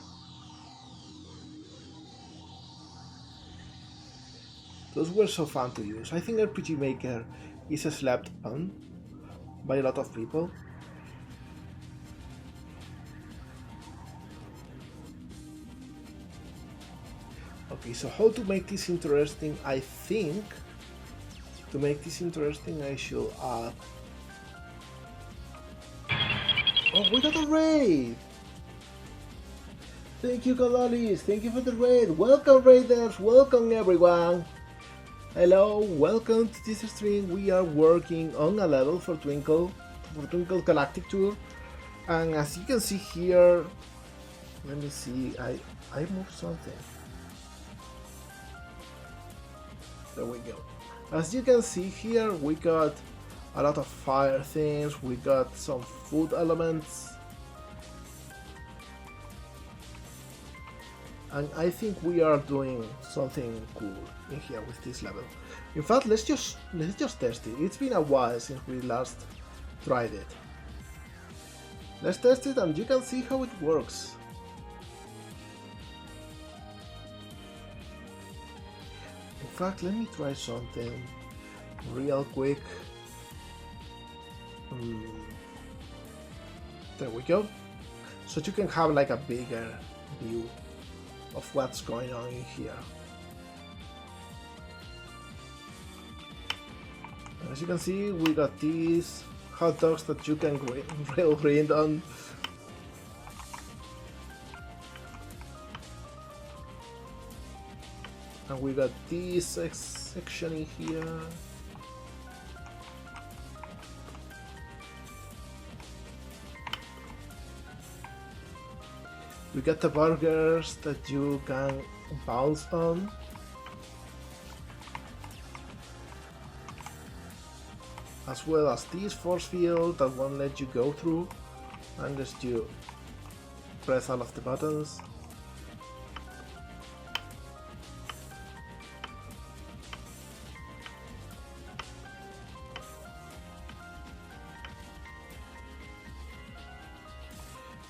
Those were so fun to use. I think RPG Maker is slept on by a lot of people. Okay, so how to make this interesting? I think to make this interesting I should add... Oh, we got a raid! Thank you, Calolis. Thank you for the raid. Welcome, raiders. Welcome, everyone. Hello, welcome to this stream. We are working on a level for Twinkle Galactic Tour. And as you can see here, let me see, I moved something. There we go. As you can see here, we got a lot of fire things, we got some food elements, and I think we are doing something cool in here with this level. In fact, let's just test it. It's been a while since we last tried it. Let's test it and you can see how it works. In fact, let me try something real quick. There we go. So you can have like a bigger view of what's going on in here. As you can see, we got these hot dogs that you can grind on. And we got this section in here. We got the burgers that you can bounce on. As well as this force field that won't let you go through unless you press all of the buttons.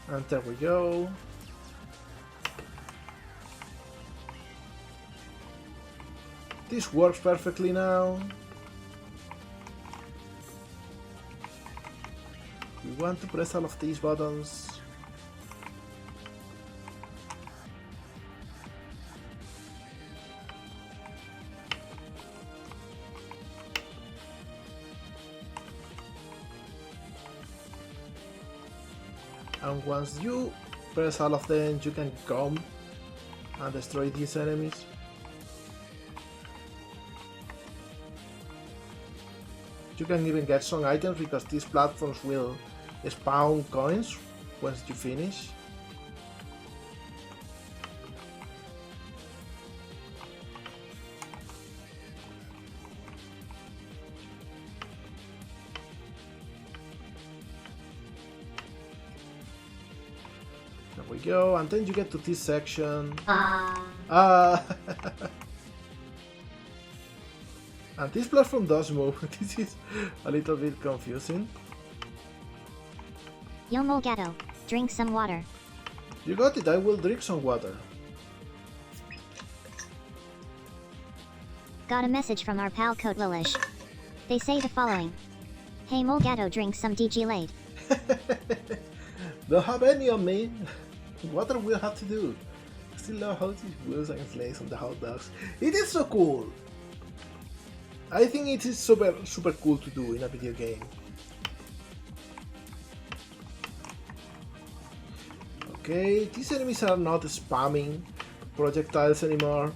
And there we go. This works perfectly now. We want to press all of these buttons. And once you press all of them, you can come and destroy these enemies. You can even get some items because these platforms will spawn coins once you finish. There we go, and then you get to this section. And this platform does move. This is a little bit confusing. Yo molegato, drink some water. You got it, I will drink some water. Got a message from our pal Code Lilish. They say the following. Hey molegato, drink some DG late. Don't have any on me. Water will have to do. Still love how these wheels and slays on the hot dogs. It is so cool. I think it is super cool to do in a video game. Okay, these enemies are not spamming projectiles anymore.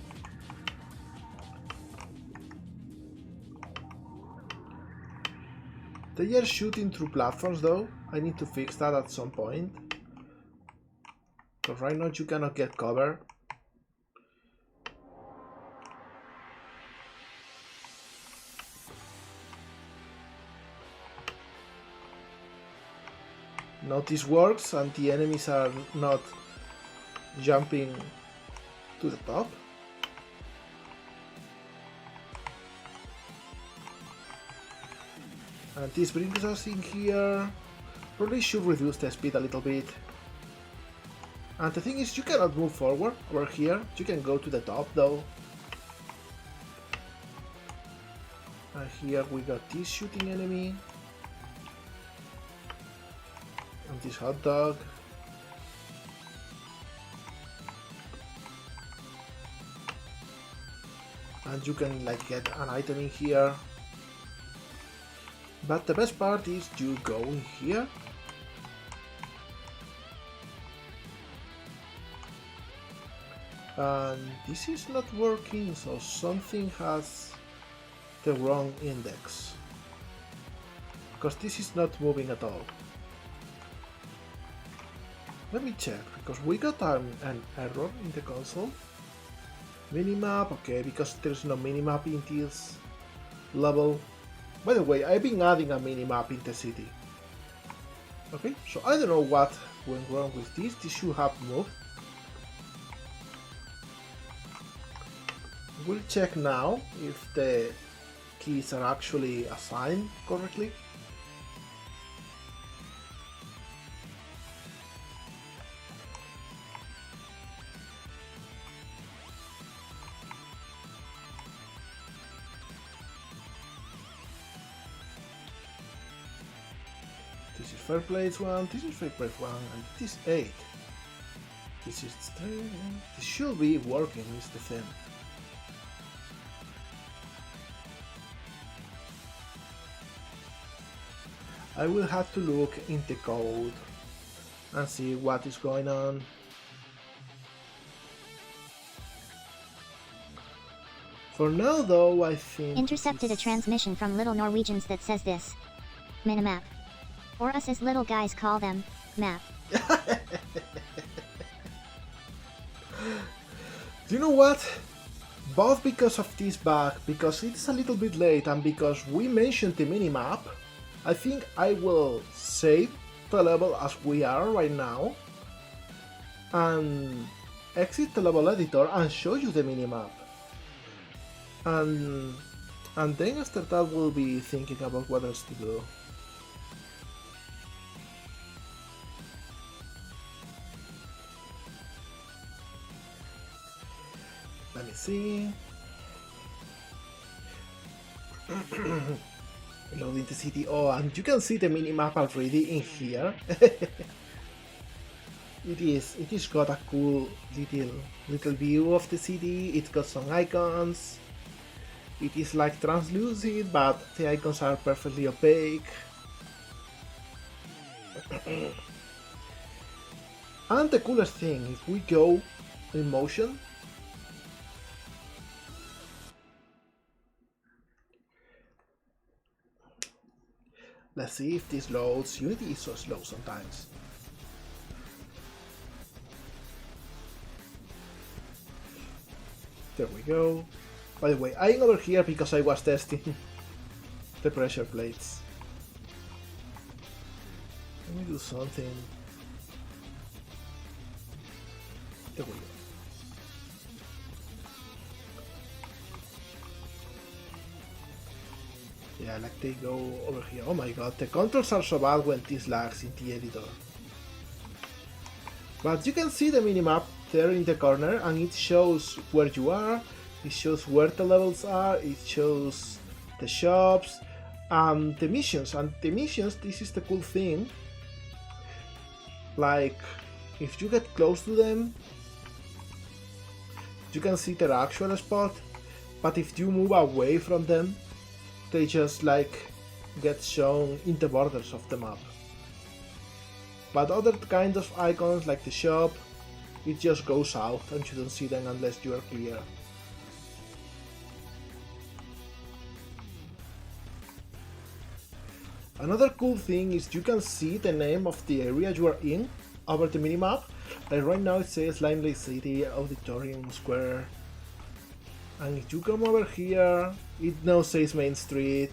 They are shooting through platforms though. I need to fix that at some point. But right now you cannot get cover. Now this works and the enemies are not jumping to the top. And this brings us in here. Probably should reduce the speed a little bit. And the thing is, you cannot move forward over here. You can go to the top though. And here we got this shooting enemy. And this hot dog. And you can like get an item in here. But the best part is you go in here. And this is not working, so something has the wrong index. Because this is not moving at all. Let me check, because we got an error in the console. Minimap, okay, because there's no minimap in this level. By the way, I've been adding a minimap in the city. Okay, so I don't know what went wrong with this. This should have moved. We'll check now if the keys are actually assigned correctly. This is fair place 1, this is fair place 1, and this is 8. This is 3. This should be working, is the thing. I will have to look in the code and see what is going on. For now though, I think... Intercepted a transmission from Little Norwegians that says this. Minimap. Or us as little guys call them, map. Do you know what? Both because of this bug, because it's a little bit late, and because we mentioned the minimap, I think I will save the level as we are right now and exit the level editor and show you the minimap. And then after that we'll be thinking about what else to do. Let me see. Loading the city. Oh, and you can see the minimap already in here. It is got a cool little view of the city. It's got some icons. It is like translucent, but the icons are perfectly opaque. And the coolest thing, if we go in motion, let's see if this loads. Unity is so slow sometimes. There we go. By the way, I'm over here because I was testing the pressure plates. Let me do something. There we go. Yeah, like they go over here. Oh my god, the controls are so bad when this lags in the editor. But you can see the minimap there in the corner, and it shows where you are, it shows where the levels are, it shows the shops, and the missions. And the missions, this is the cool thing. Like, if you get close to them, you can see their actual spot, but if you move away from them, they just like get shown in the borders of the map. But other kind of icons like the shop, it just goes out and you don't see them unless you are clear. Another cool thing is you can see the name of the area you are in over the minimap. Like right now it says Limely City, Auditorium Square. And if you come over here, it now says Main Street.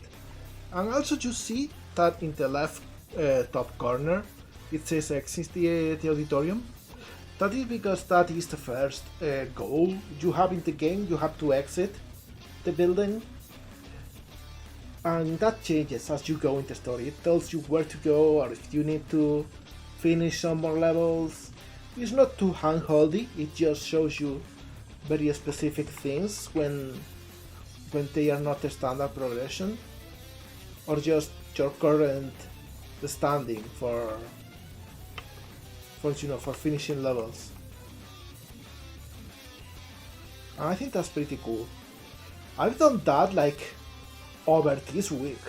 And also you see that in the left top corner, it says exit the auditorium. That is because that is the first goal you have in the game. You have to exit the building. And that changes as you go in the story. It tells you where to go, or if you need to finish some more levels. It's not too handholdy, it just shows you very specific things when they are not a standard progression, or just your current standing for finishing levels. And I think that's pretty cool. I've done that like over this week.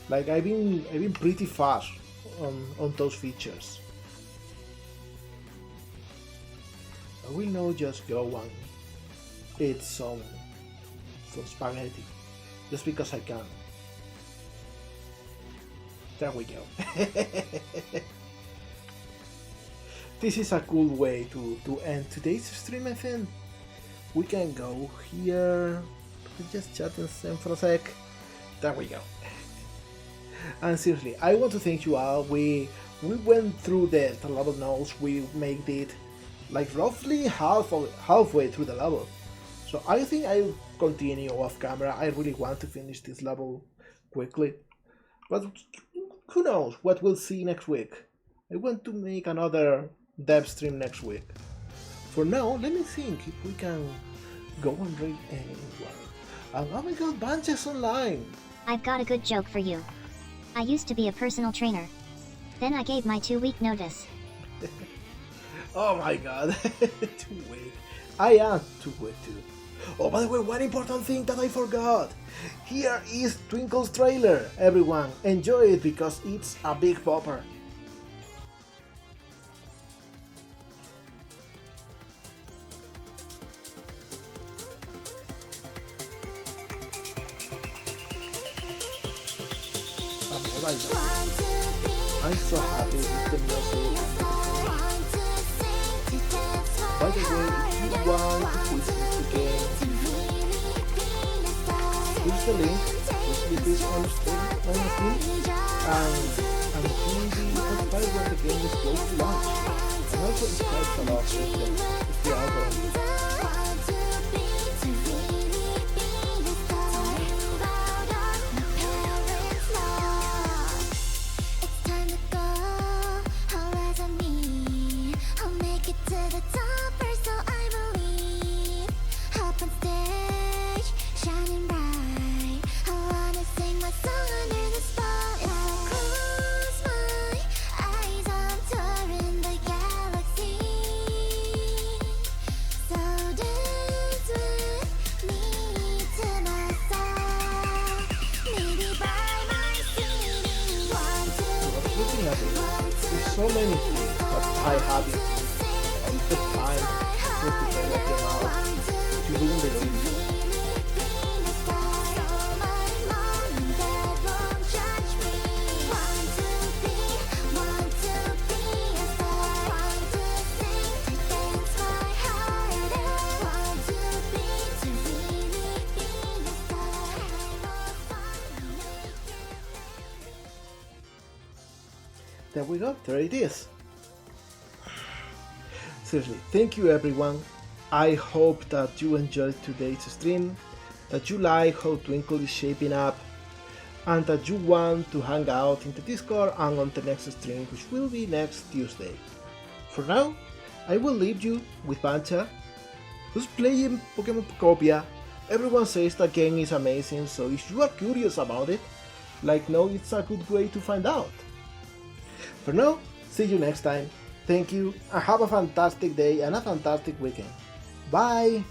Like I've been pretty fast on those features. I will now just go and eat some spaghetti, just because I can. There we go. This is a cool way to end today's stream, I think. We can go here, just chat and send for a sec. There we go. And seriously, I want to thank you all. We went through the level notes, we made it like roughly halfway through the level. So I think I'll continue off camera. I really want to finish this level quickly. But who knows what we'll see next week. I want to make another dev stream next week. For now, let me think if we can go and raid anyone. And oh my god, Bunches online! I've got a good joke for you. I used to be a personal trainer. Then I gave my 2-week notice. Oh my god, too weak. I am too weak too. Oh, by the way, one important thing that I forgot. Here is Twinkle's trailer. Everyone, enjoy it because it's a big popper. Oh my god. I'm so happy with the music. By the way, if you want to visit the game, here's the link. Just leave this on Steam, and you'll be notified when the game is close to launch. And also it helps a lot with the algorithm. There's so many things that I have all the time to develop them out to doing the video. There we go, there it is. Seriously, thank you everyone. I hope that you enjoyed today's stream, that you like how Twinkle is shaping up, and that you want to hang out in the Discord and on the next stream, which will be next Tuesday. For now, I will leave you with Pancha, who's playing Pokémon Copia. Everyone says the game is amazing, so if you are curious about it, now it's a good way to find out. For now, see you next time. Thank you and have a fantastic day and a fantastic weekend. Bye!